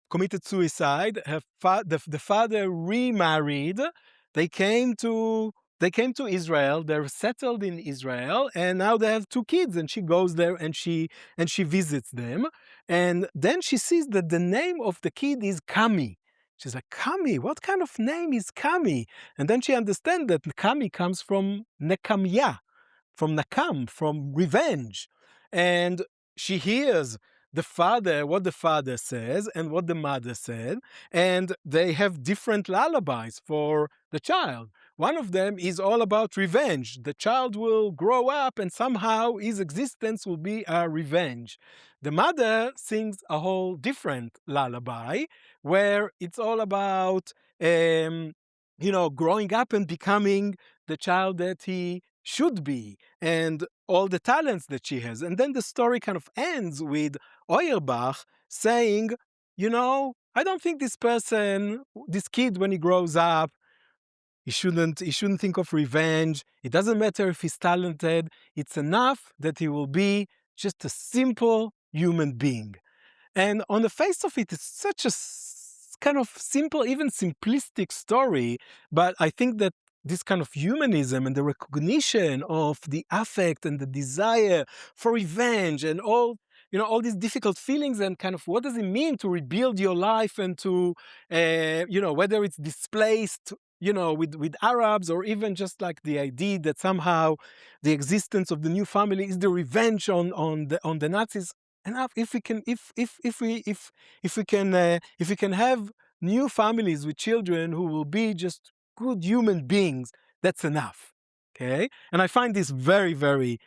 committed suicide. The father remarried. They came to Israel. They're settled in Israel, and now they have two kids. And she goes there and she visits them. And then she sees that the name of the kid is Kami. She's like, Kami, what kind of name is Kami? And then she understands that Kami comes from Nekamya, from Nakam, from revenge. And she hears what the father says and what the mother said, and they have different lullabies for the child. One of them is all about revenge. The child will grow up and somehow his existence will be a revenge. The mother sings a whole different lullaby where it's all about, growing up and becoming the child that he should be and all the talents that she has. And then the story kind of ends with Auerbach saying, I don't think this kid, when he grows up, he shouldn't think of revenge. It doesn't matter if he's talented. It's enough that he will be just a simple human being. And on the face of it, it's such a kind of simple, even simplistic story. But I think that this kind of humanism and the recognition of the affect and the desire for revenge and all these difficult feelings and kind of what does it mean to rebuild your life and to, whether it's displaced, with Arabs, or even just like the idea that somehow the existence of the new family is the revenge on the Nazis. Enough if we can have new families with children who will be just good human beings, that's enough. Okay, and I find this very, very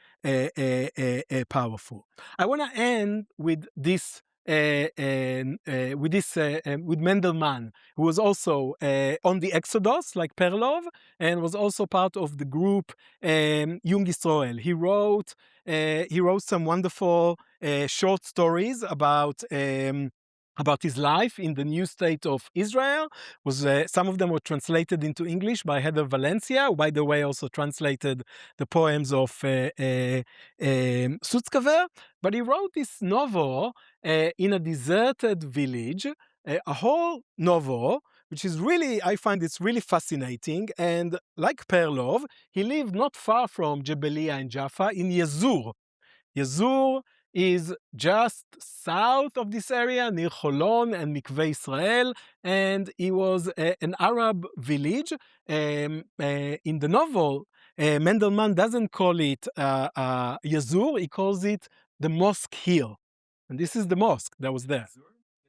powerful. I want to end with this. With Mendelman, who was also on the Exodus, like Perlov, and was also part of the group Jung Israel. He wrote some wonderful short stories about his life in the new state of Israel. Some of them were translated into English by Heather Valencia, who, by the way, also translated the poems of Sutzkever. But he wrote this novel in a deserted village, a whole novel, which is really, I find it's really fascinating. And like Perlov, he lived not far from Jebeliya and Jaffa in Yazur. Yazur is just south of this area, near Holon and Mikveh Israel, and it was an Arab village. In the novel, Mendelman doesn't call it Yazur, he calls it the Mosque Hill. And this is the mosque that was there.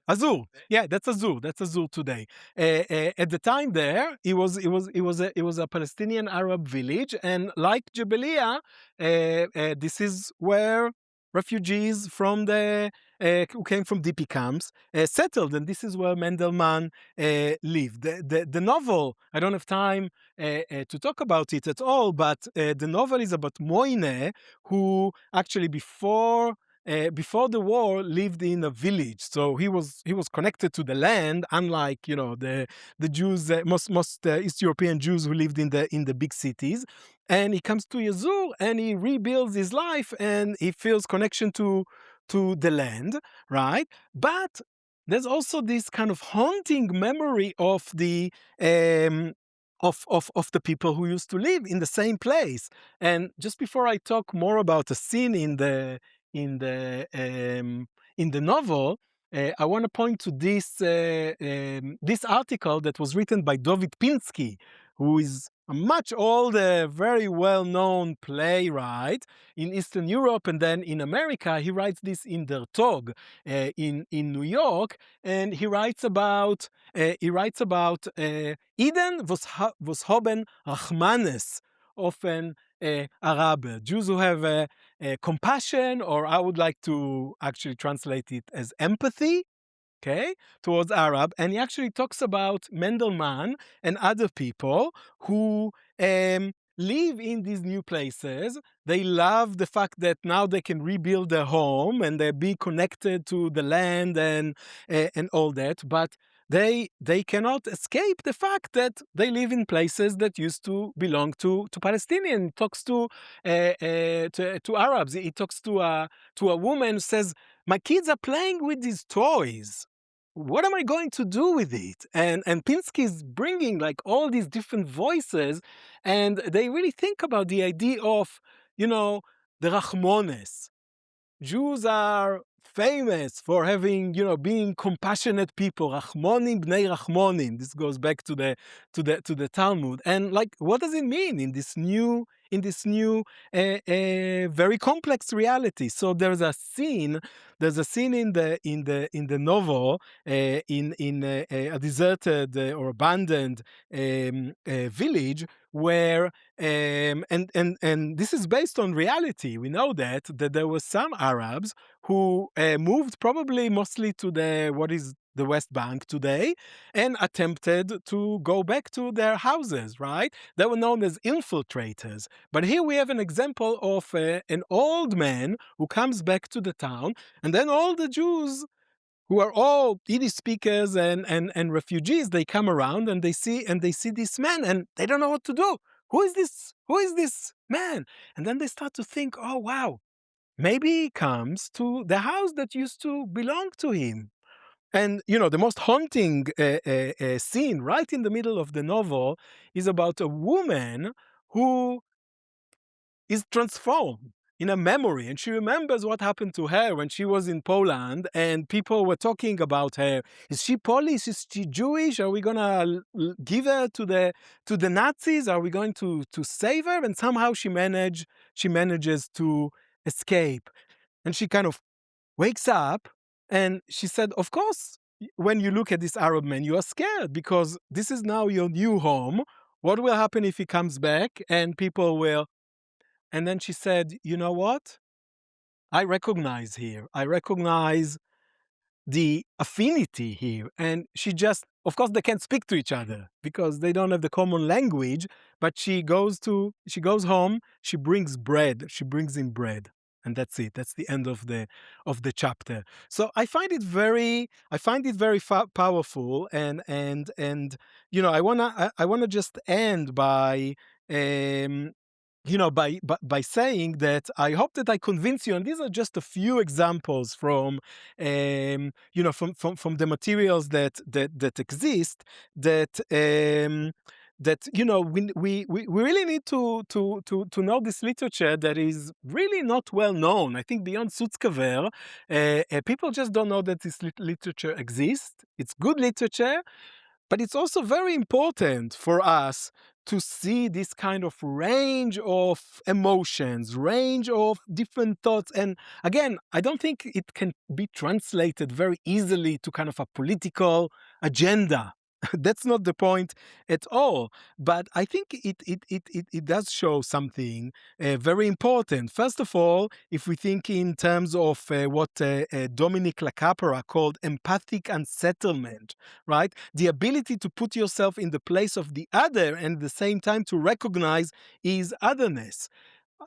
Azur, yeah, that's Azur. That's Azur today. At the time, there it was a Palestinian Arab village, and like Jebeliya, this is where refugees from who came from DP camps settled, and this is where Mendelman lived. The novel, I don't have time to talk about it at all, but the novel is about Moine, who actually before the war lived in a village, so he was connected to the land, unlike the Jews, most East European Jews who lived in the big cities. And he comes to Yazur and he rebuilds his life and he feels connection to the land, right? But there's also this kind of haunting memory of the um, of the people who used to live in the same place. And just before I talk more about a scene in the in the novel, I want to point to this article that was written by David Pinsky, who is a much older, very well-known playwright in Eastern Europe, and then in America. He writes this in Der Tog in New York, and he writes about Eden was haben Rachmanes, often Araber, Jews who have compassion, or I would like to actually translate it as empathy, okay, towards Arab. And he actually talks about Mendelman and other people who live in these new places. They love the fact that now they can rebuild their home and they be connected to the land and all that, but they cannot escape the fact that they live in places that used to belong to Palestinians. He talks to Arabs. He talks to a woman who says, "My kids are playing with these toys. What am I going to do with it?" And Pinsky is bringing like all these different voices, and they really think about the idea of, the Rachmones. Jews are famous for having, being compassionate people. Rachmonim bnei Rachmonim. This goes back to the Talmud. And like, what does it mean in this new very complex reality? So there's a scene in the novel in a deserted or abandoned village where and this is based on reality. We know that there were some Arabs who moved probably mostly to what is the West Bank today, and attempted to go back to their houses, right? They were known as infiltrators. But here we have an example of an old man who comes back to the town, and then all the Jews who are all Yiddish speakers and refugees, they come around and they see this man, and they don't know what to do. Who is this? Who is this man? And then they start to think, oh wow, maybe he comes to the house that used to belong to him. And the most haunting scene right in the middle of the novel is about a woman who is transformed in a memory, and she remembers what happened to her when she was in Poland, and people were talking about her. Is she Polish? Is she Jewish? Are we gonna give her to the Nazis? Are we going to save her? And somehow she manages to escape, and she kind of wakes up, and she said, of course, when you look at this Arab man, you are scared because this is now your new home. What will happen if he comes back and people will? And then she said, you know what? I recognize here. I recognize the affinity here. And she just, of course, they can't speak to each other because they don't have the common language. But she goes home, she brings bread, she brings him bread. And that's it. That's the end of the chapter. So I find it very powerful, and I wanna just end um, by saying that I hope that I convince you, and these are just a few examples from the materials that exist, that we really need to know this literature that is really not well known. I think beyond Sutzkever, people just don't know that this literature exists. It's good literature, but it's also very important for us to see this kind of range of emotions, range of different thoughts. And again, I don't think it can be translated very easily to kind of a political agenda. That's not the point at all. But I think it does show something very important. First of all, if we think in terms of what Dominic Lacapera called empathic unsettlement, right? The ability to put yourself in the place of the other and at the same time to recognize his otherness.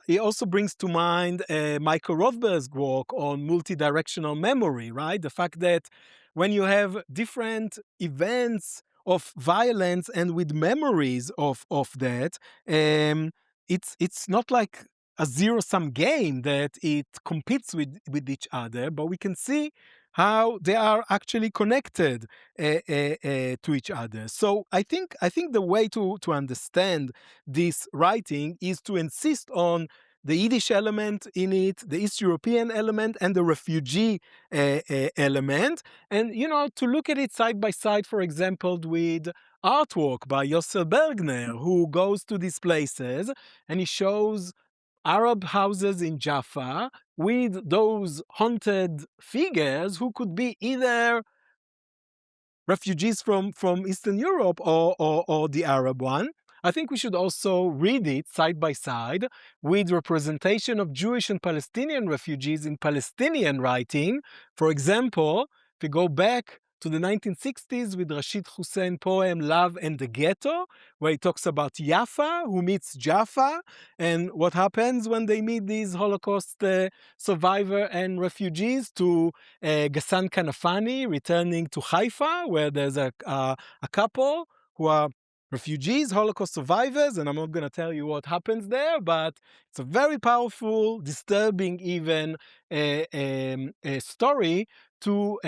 He also brings to mind Michael Rothberg's work on multidirectional memory, right? The fact that when you have different events of violence and with memories of that, it's not like a zero-sum game that it competes with each other, but we can see how they are actually connected to each other. So I think the way to understand this writing is to insist on the Yiddish element in it, the East European element, and the refugee element, and to look at it side by side, for example, with artwork by Yossel Bergner, who goes to these places and he shows Arab houses in Jaffa with those haunted figures who could be either refugees from Eastern Europe or the Arab one. I think we should also read it side by side with representation of Jewish and Palestinian refugees in Palestinian writing. For example, if we go back to the 1960s with Rashid Hussein poem Love and the Ghetto, where he talks about Jaffa, who meets Jaffa, and what happens when they meet these Holocaust survivor and refugees, to Ghassan Kanafani returning to Haifa, where there's a couple who are refugees, Holocaust survivors, and I'm not going to tell you what happens there, but it's a very powerful, disturbing even story to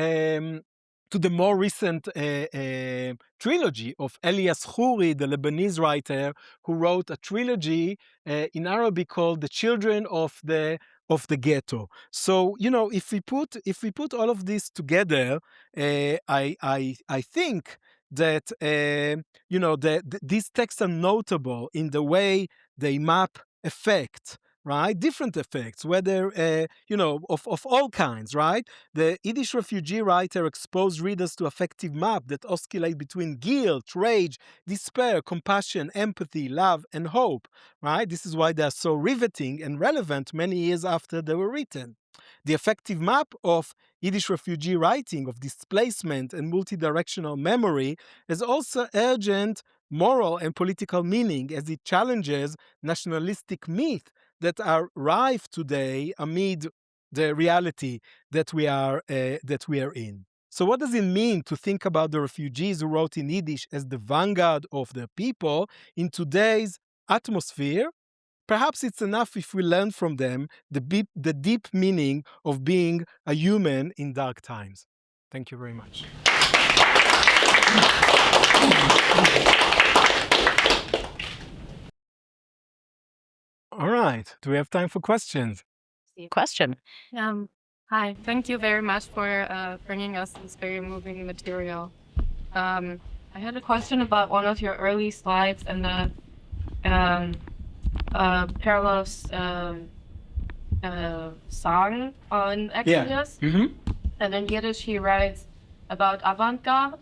the more recent trilogy of Elias Khoury, the Lebanese writer, who wrote a trilogy in Arabic called The Children of the Ghetto. So if we put all of this together, I think that these texts are notable in the way they map effects, right? Different effects, whether of all kinds, right? The Yiddish refugee writer exposed readers to affective map that oscillate between guilt, rage, despair, compassion, empathy, love, and hope, right? This is why they are so riveting and relevant many years after they were written. The affective map of Yiddish refugee writing, of displacement and multidirectional memory, is also urgent moral and political meaning as it challenges nationalistic myths that are rife today amid the reality that we are in. So what does it mean to think about the refugees who wrote in Yiddish as the vanguard of their people in today's atmosphere? Perhaps it's enough if we learn from them the deep meaning of being a human in dark times. Thank you very much. All right. Do we have time for questions? Question. Hi, thank you very much for bringing us this very moving material. I had a question about one of your early slides and the Perlov's song on Exodus. Yeah. Mm-hmm. And in Yiddish he writes about avant-garde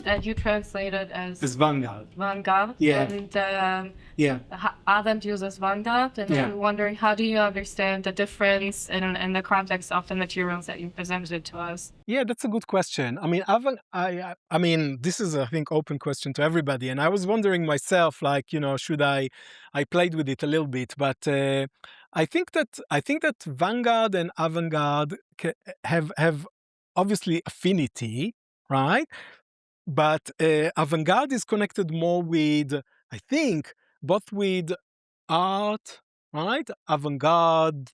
that you translated as It's vanguard. vanguard. Yeah. And Yeah. Avant uses vanguard. And Yeah. I'm wondering, how do you understand the difference in the context of the materials that you presented to us? Yeah, that's a good question. I mean, this is, I think, open question to everybody. And I was wondering myself, like, should I played with it a little bit, but I think that vanguard and avant-garde have obviously affinity, right? But avant-garde is connected more with, I think, both with art, right? Avant-garde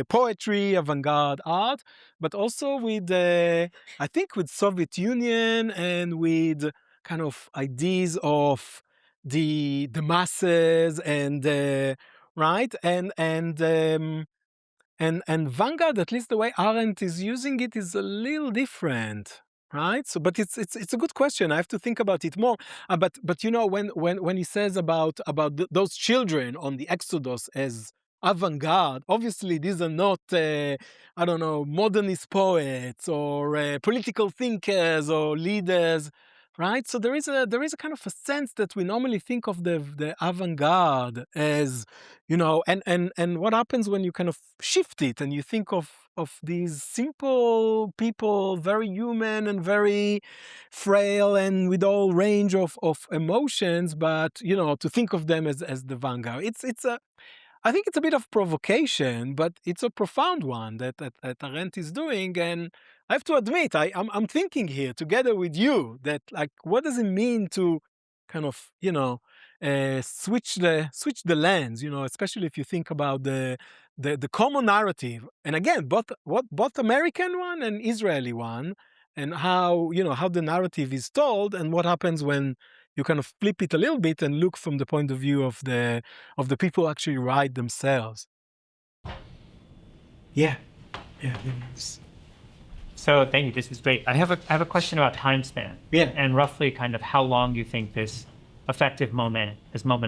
poetry, avant-garde art, but also with, I think, with Soviet Union and with kind of ideas of the masses and right and vanguard, at least the way Arendt is using it, is a little different, right? So, but it's a good question. I have to think about it more. But when he says about those children on the Exodus as avant-garde, obviously these are not I don't know, modernist poets or political thinkers or leaders. Right, so there is a kind of a sense that we normally think of the avant-garde as, and what happens when you kind of shift it and you think of these simple people, very human and very frail and with all range of emotions, but to think of them as the vanguard. I think it's a bit of provocation, but it's a profound one that Arendt is doing. And I have to admit, I'm thinking here together with you that, like, what does it mean to kind of switch the lens, especially if you think about the common narrative, and again, both American one and Israeli one, and how how the narrative is told, and what happens when you kind of flip it a little bit and look from the point of view of the people who actually write themselves. Yeah. So thank you. This is great. I have a question about time span. Yeah. And roughly kind of how long you think this moment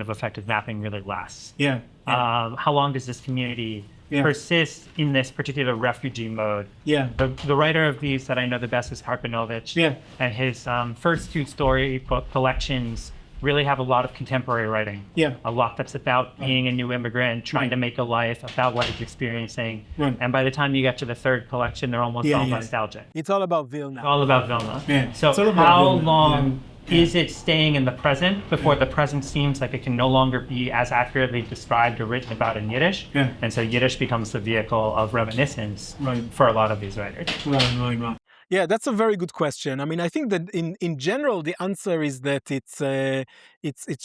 of effective mapping really lasts. Yeah. How long does this community persist in this particular refugee mode? Yeah. The writer of these that I know the best is Harpanovich. Yeah. And his first two storybook collections really have a lot of contemporary writing. Yeah. A lot that's about being a new immigrant, trying to make a life, about what he's experiencing. Right. And by the time you get to the third collection, they're almost all nostalgic. It's all about Vilna. All about Vilna. Yeah. So how long is it staying in the present before the present seems like it can no longer be as accurately described or written about in Yiddish? Yeah. And so Yiddish becomes the vehicle of reminiscence for a lot of these writers. Right. Yeah, that's a very good question. I mean, I think that in general, the answer is that it's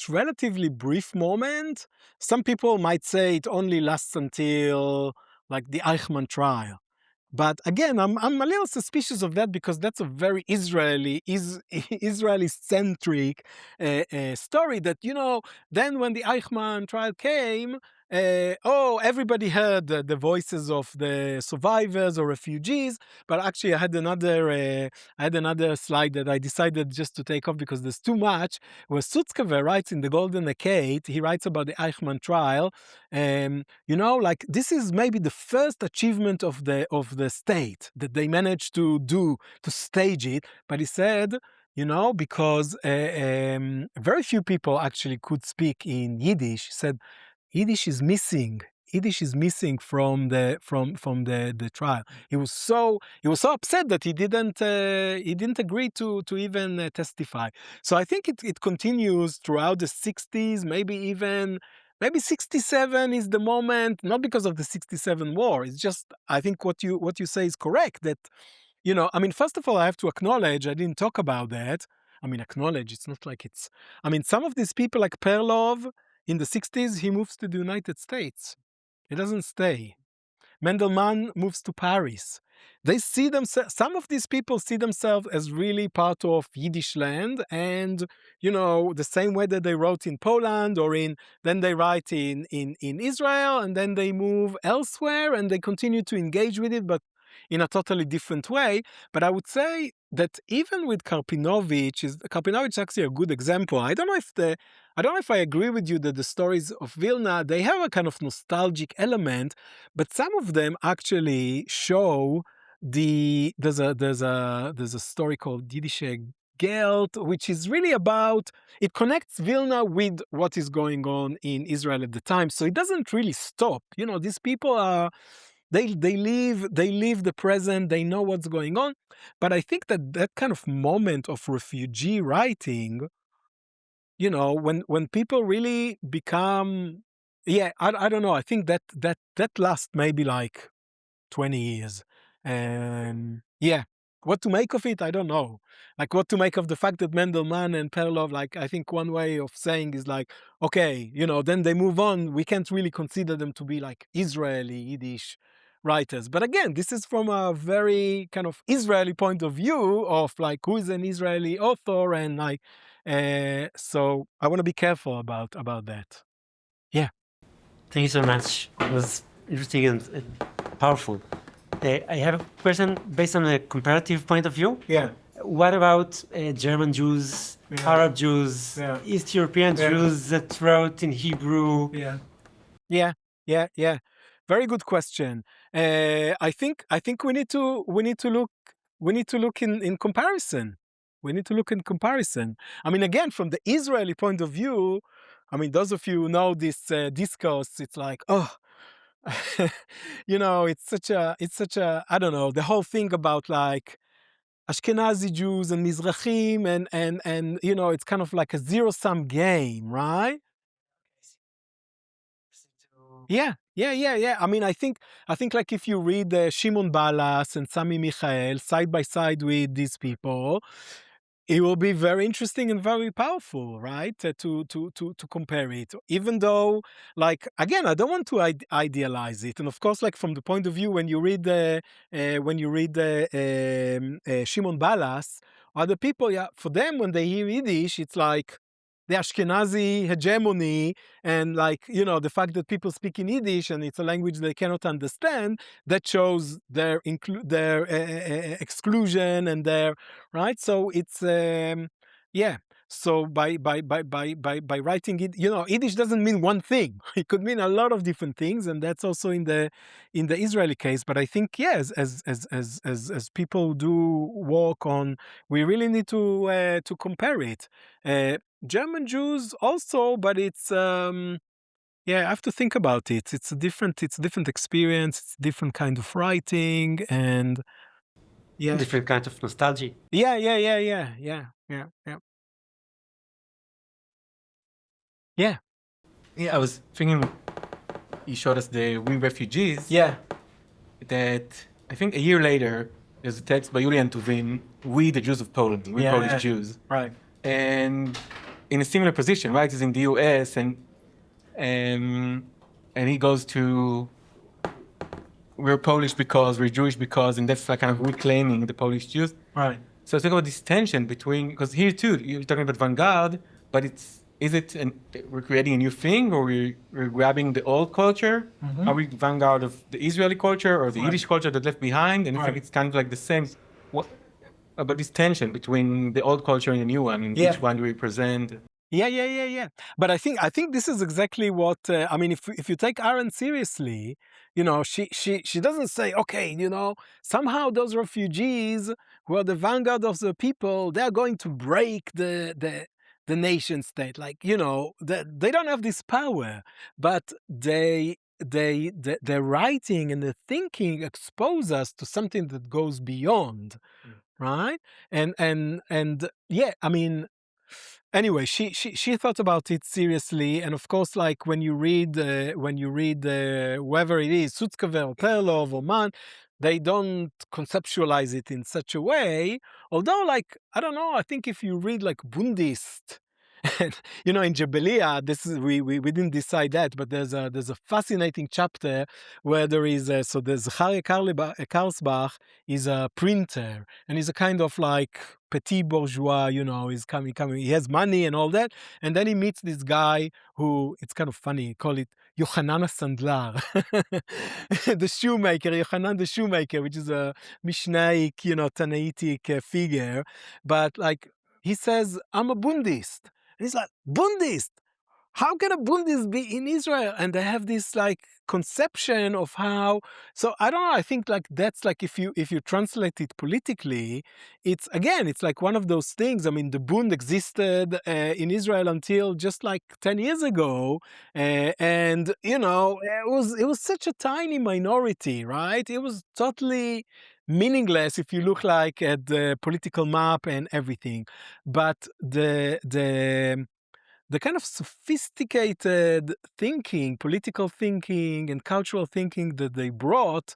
relatively brief moment. Some people might say it only lasts until like the Eichmann trial. But again, I'm a little suspicious of that because that's a very Israeli-centric story that, then when the Eichmann trial came, everybody heard the voices of the survivors or refugees, but actually I had another slide that I decided just to take off because there's too much, where Sutzkever writes in The Golden Decade, he writes about the Eichmann trial, like this is maybe the first achievement of the state that they managed to do, to stage it, but he said, because very few people actually could speak in Yiddish, he said, Yiddish is missing. Yiddish is missing from the trial. He was so upset that he didn't agree to even testify. So I think it continues throughout the 60s, maybe 67 is the moment, not because of the 67 war. It's just, I think what you say is correct, that, I mean, first of all, I have to acknowledge, I didn't talk about that. I mean, acknowledge, it's not like it's, I mean, some of these people like Perlov, in the 60s, he moves to the United States. He doesn't stay. Mendelman moves to Paris. They see themselves, some of these people see themselves as really part of Yiddish land, and, the same way that they wrote in Poland then they write in Israel, and then they move elsewhere and they continue to engage with it, but in a totally different way. But I would say that even with Karpinovich is actually a good example. I don't know if I agree with you that the stories of Vilna, they have a kind of nostalgic element, but some of them actually show there's a story called Yiddish Geld, which is really about, it connects Vilna with what is going on in Israel at the time. So it doesn't really stop. These people are, they live the present, they know what's going on. But I think that kind of moment of refugee writing, when people really become, I don't know, I think that lasts maybe like 20 years. And what to make of it, I don't know. Like what to make of the fact that Mendelman and Perlov, like I think one way of saying is like, okay, then they move on. We can't really consider them to be like Israeli Yiddish writers. But again, this is from a very kind of Israeli point of view of like who is an Israeli author, and like, so I want to be careful about that. Yeah. Thank you so much. It was interesting and powerful. I have a question based on a comparative point of view. Yeah. What about German Jews, Arab Jews, East European Jews that wrote in Hebrew? Yeah. Very good question. I think we need to look in comparison. We need to look in comparison. I mean, again, from the Israeli point of view, I mean, those of you who know this discourse, it's like, it's such a, I don't know, the whole thing about like Ashkenazi Jews and Mizrahim and it's kind of like a zero-sum game, right? Yeah. I mean, I think like if you read Shimon Balas and Sami Michael side by side with these people, it will be very interesting and very powerful, right? To compare it, even though, like, again, I don't want to idealize it, and of course, like from the point of view when you read Shimon Balas, other people, yeah, for them when they hear Yiddish, it's like the Ashkenazi hegemony, and like the fact that people speak in Yiddish and it's a language they cannot understand, that shows their exclusion and their right. So it's yeah. So by writing it, Yiddish doesn't mean one thing. It could mean a lot of different things, and that's also in the Israeli case. But I think yes, as people do work on, we really need to compare it. German Jews also, but it's yeah, I have to think about it. It's a different experience. It's a different kind of writing, and yeah, Different kind of nostalgia. yeah. Yeah, Yeah, I was thinking, you showed us the We Refugees. yeah, That I think a year later, there's a text by Yulian Tuvin, We the Jews of Poland, We Yeah. Polish Jews. right. And in a similar position, right? He's in the US and he goes to, we're Polish because, we're Jewish because, and that's like kind of reclaiming the Polish Jews. Right. So think about this tension between, because here too, you're talking about vanguard, but we're creating a new thing, or we're grabbing the old culture? Mm-hmm. Are we vanguard of the Israeli culture or the Yiddish culture that left behind? And I think it's kind of like the same. What about this tension between the old culture and the new one, and Yeah. which one do we represent? Yeah. But I think this is exactly what I mean. If you take Aaron seriously, she doesn't say, okay, somehow those refugees who are the vanguard of the people, they are going to break the nation state. Like they don't have this power, but their writing and their thinking expose us to something that goes beyond, right? And yeah, I mean. Anyway, she thought about it seriously, and of course, like when you read whoever it is, Sutzkever or Perlov or Man, they don't conceptualize it in such a way. Although, like, I don't know, I think if you read like Bundist, and, in Jebeliya, this is we didn't decide that, but there's a fascinating chapter where there is so there's Zachariah Karlsbach is a printer, and he's a kind of like petit bourgeois, he's coming, he has money and all that, and then he meets this guy who, it's kind of funny, call it Yochanan Sandlar, the shoemaker, Yochanan the shoemaker, which is a Mishnaic, Tanaitic figure, but like he says, I'm a Bundist. And he's like, Bundist? How can a Bundist be in Israel? And they have this like conception of how. So I don't know. I think like that's like if you translate it politically, it's like one of those things. I mean, the Bund existed in Israel until just like 10 years ago, and it was such a tiny minority, right? It was totally meaningless if you look like at the political map and everything, but the kind of sophisticated thinking, political thinking and cultural thinking that they brought,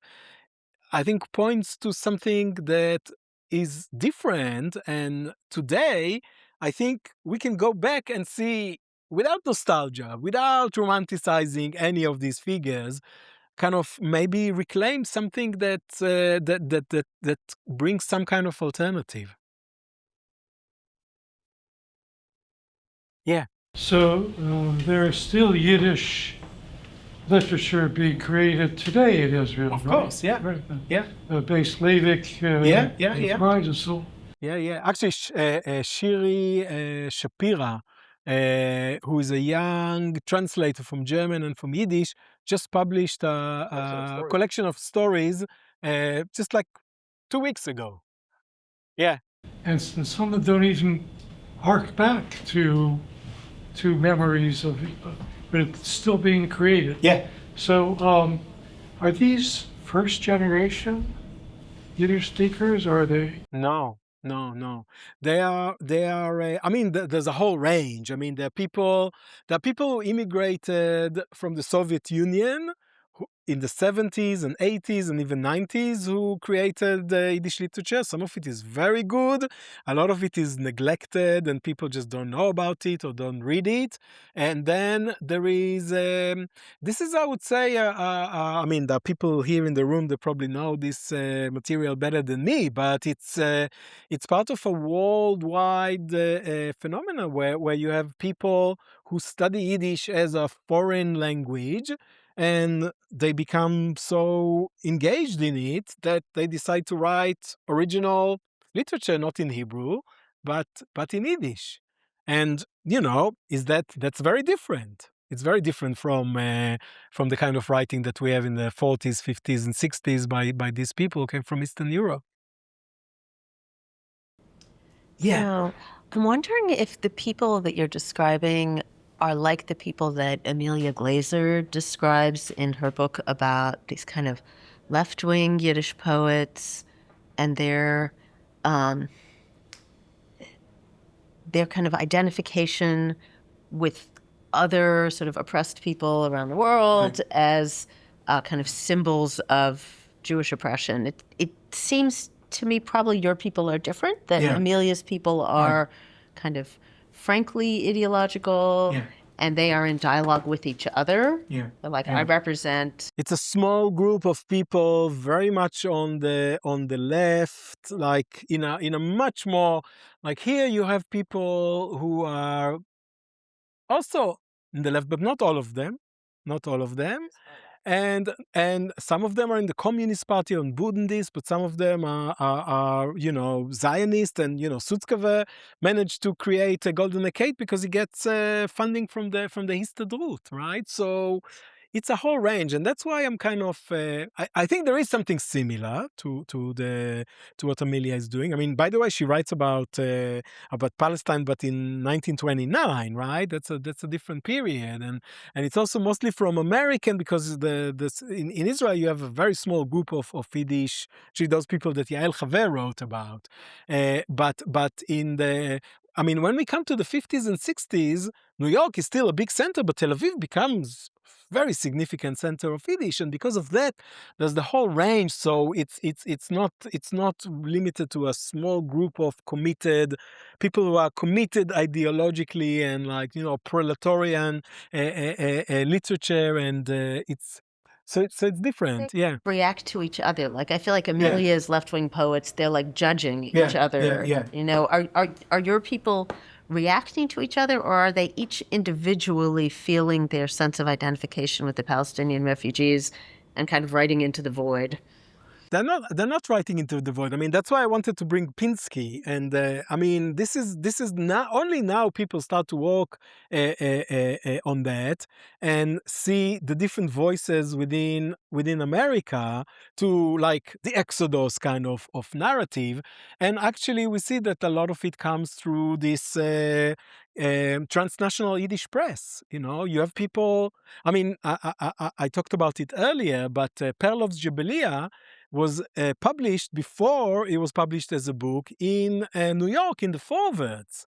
I think points to something that is different. And today, I think we can go back and see, without nostalgia, without romanticizing any of these figures, kind of maybe reclaim something that brings some kind of alternative. Yeah. So there is still Yiddish literature being created today in Israel. Of course, yeah. Right. Yeah. Base Slavic. Yeah. Right, so. Yeah. Actually, Shiri Shapira, who is a young translator from German and from Yiddish, just published a collection of stories just like 2 weeks ago. Yeah. And some of them don't even hark back to memories of, but it's still being created. Yeah. So are these first generation Yiddish speakers, or are they? No. They are. I mean, there's a whole range. I mean, there are people who immigrated from the Soviet Union, in the 70s and 80s and even 90s who created Yiddish literature. Some of it is very good. A lot of it is neglected and people just don't know about it or don't read it. And then there is, this is, I would say, I mean, the people here in the room, they probably know this material better than me, but it's part of a worldwide phenomenon where you have people who study Yiddish as a foreign language, and they become so engaged in it that they decide to write original literature, not in Hebrew, but in Yiddish. And that's very different. It's very different from the kind of writing that we have in the 40s, 50s, and 60s by these people who came from Eastern Europe. Yeah. Now, I'm wondering if the people that you're describing are like the people that Amelia Glazer describes in her book about these kind of left-wing Yiddish poets and their kind of identification with other sort of oppressed people around the world as kind of symbols of Jewish oppression. It seems to me probably your people are different, that Amelia's people are kind of frankly ideological, and they are in dialogue with each other. Like I represent. It's a small group of people very much on the left, like in a much more, like here you have people who are also in the left, but not all of them. And some of them are in the Communist Party on Budenist, but some of them are Zionist, and Sutzkever managed to create a Golden Decade because he gets funding from the Histadrut, right? So it's a whole range, and that's why I'm kind of I think there is something similar to what Amelia is doing. I mean, by the way, she writes about Palestine, but in 1929, right? That's a different period, and it's also mostly from American, because in Israel you have a very small group of Yiddish, actually those people that Yael Chaver wrote about, but when we come to the 50s and 60s, New York is still a big center, but Tel Aviv becomes very significant center of Yiddish, and because of that, there's the whole range. So it's not limited to a small group of committed people who are committed ideologically and proletarian literature, and it's different. They react to each other. Like I feel like Amelia's left-wing poets, they're like judging each other. Are your people reacting to each other, or are they each individually feeling their sense of identification with the Palestinian refugees and kind of writing into the void? They're not writing into the void. I mean, that's why I wanted to bring Pinsky. And this is not only now people start to work on that and see the different voices within America to like the Exodus kind of narrative. And actually we see that a lot of it comes through this transnational Yiddish press. You have people, I talked about it earlier, but Perlov's Jebeliya was published before it was published as a book in New York in the forwards.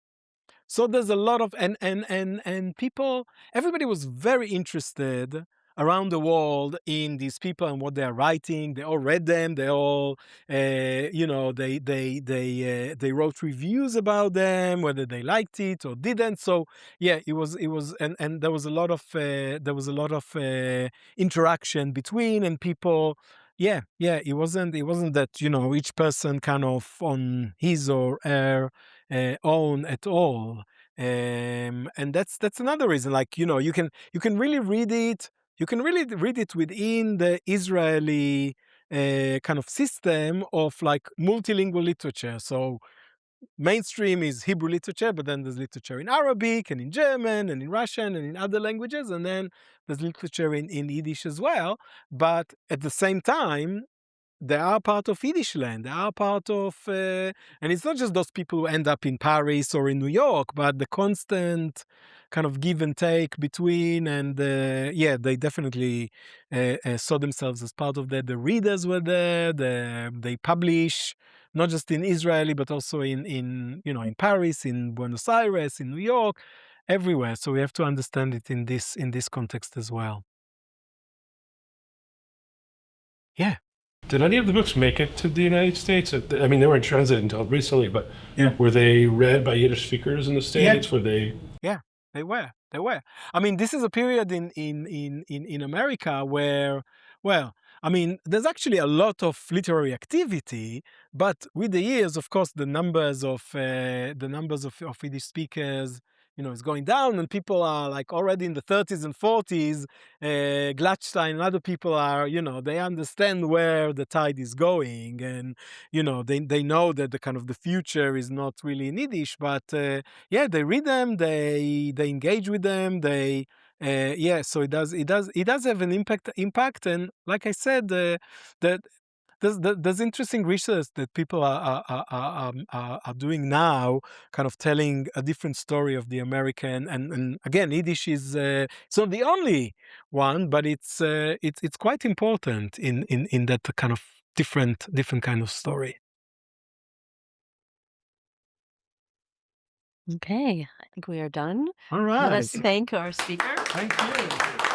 So there's a lot of and people, everybody was very interested around the world in these people and what they are writing. They all read them. They all, they wrote reviews about them, whether they liked it or didn't. So yeah, it was, and there was a lot of interaction between and people. Yeah, it wasn't that each person kind of on his or her own at all, and that's another reason. Like you can really read it. You can really read it within the Israeli kind of system of like multilingual literature. So mainstream is Hebrew literature, but then there's literature in Arabic and in German and in Russian and in other languages, and then there's literature in Yiddish as well. But at the same time, they are part of Yiddish land. They are part of, and it's not just those people who end up in Paris or in New York, but the constant kind of give and take between, and they definitely saw themselves as part of that. The readers were there. They publish not just in Israeli, but also in Paris, in Buenos Aires, in New York, everywhere. So we have to understand it in this context as well. Yeah. Did any of the books make it to the United States? I mean, they were in transit until recently, but Yeah. were they read by Yiddish speakers in the States? Were they? Yeah, they were. They were. I mean, this is a period in America where, well, I mean, there's actually a lot of literary activity, but with the years, of course, the numbers of Yiddish speakers, is going down, and people are like already in the 30s and 40s. Gladstein and other people are, they understand where the tide is going, and they know that the kind of the future is not really in Yiddish, but yeah, they read them, they engage with them, yeah, so it does have an impact, and like I said, that there's interesting research that people are doing now, kind of telling a different story of the American, and again, Yiddish is it's not the only one, but it's quite important in that kind of different kind of story. Okay, I think we are done. All Let us right. thank our speaker. Thank you.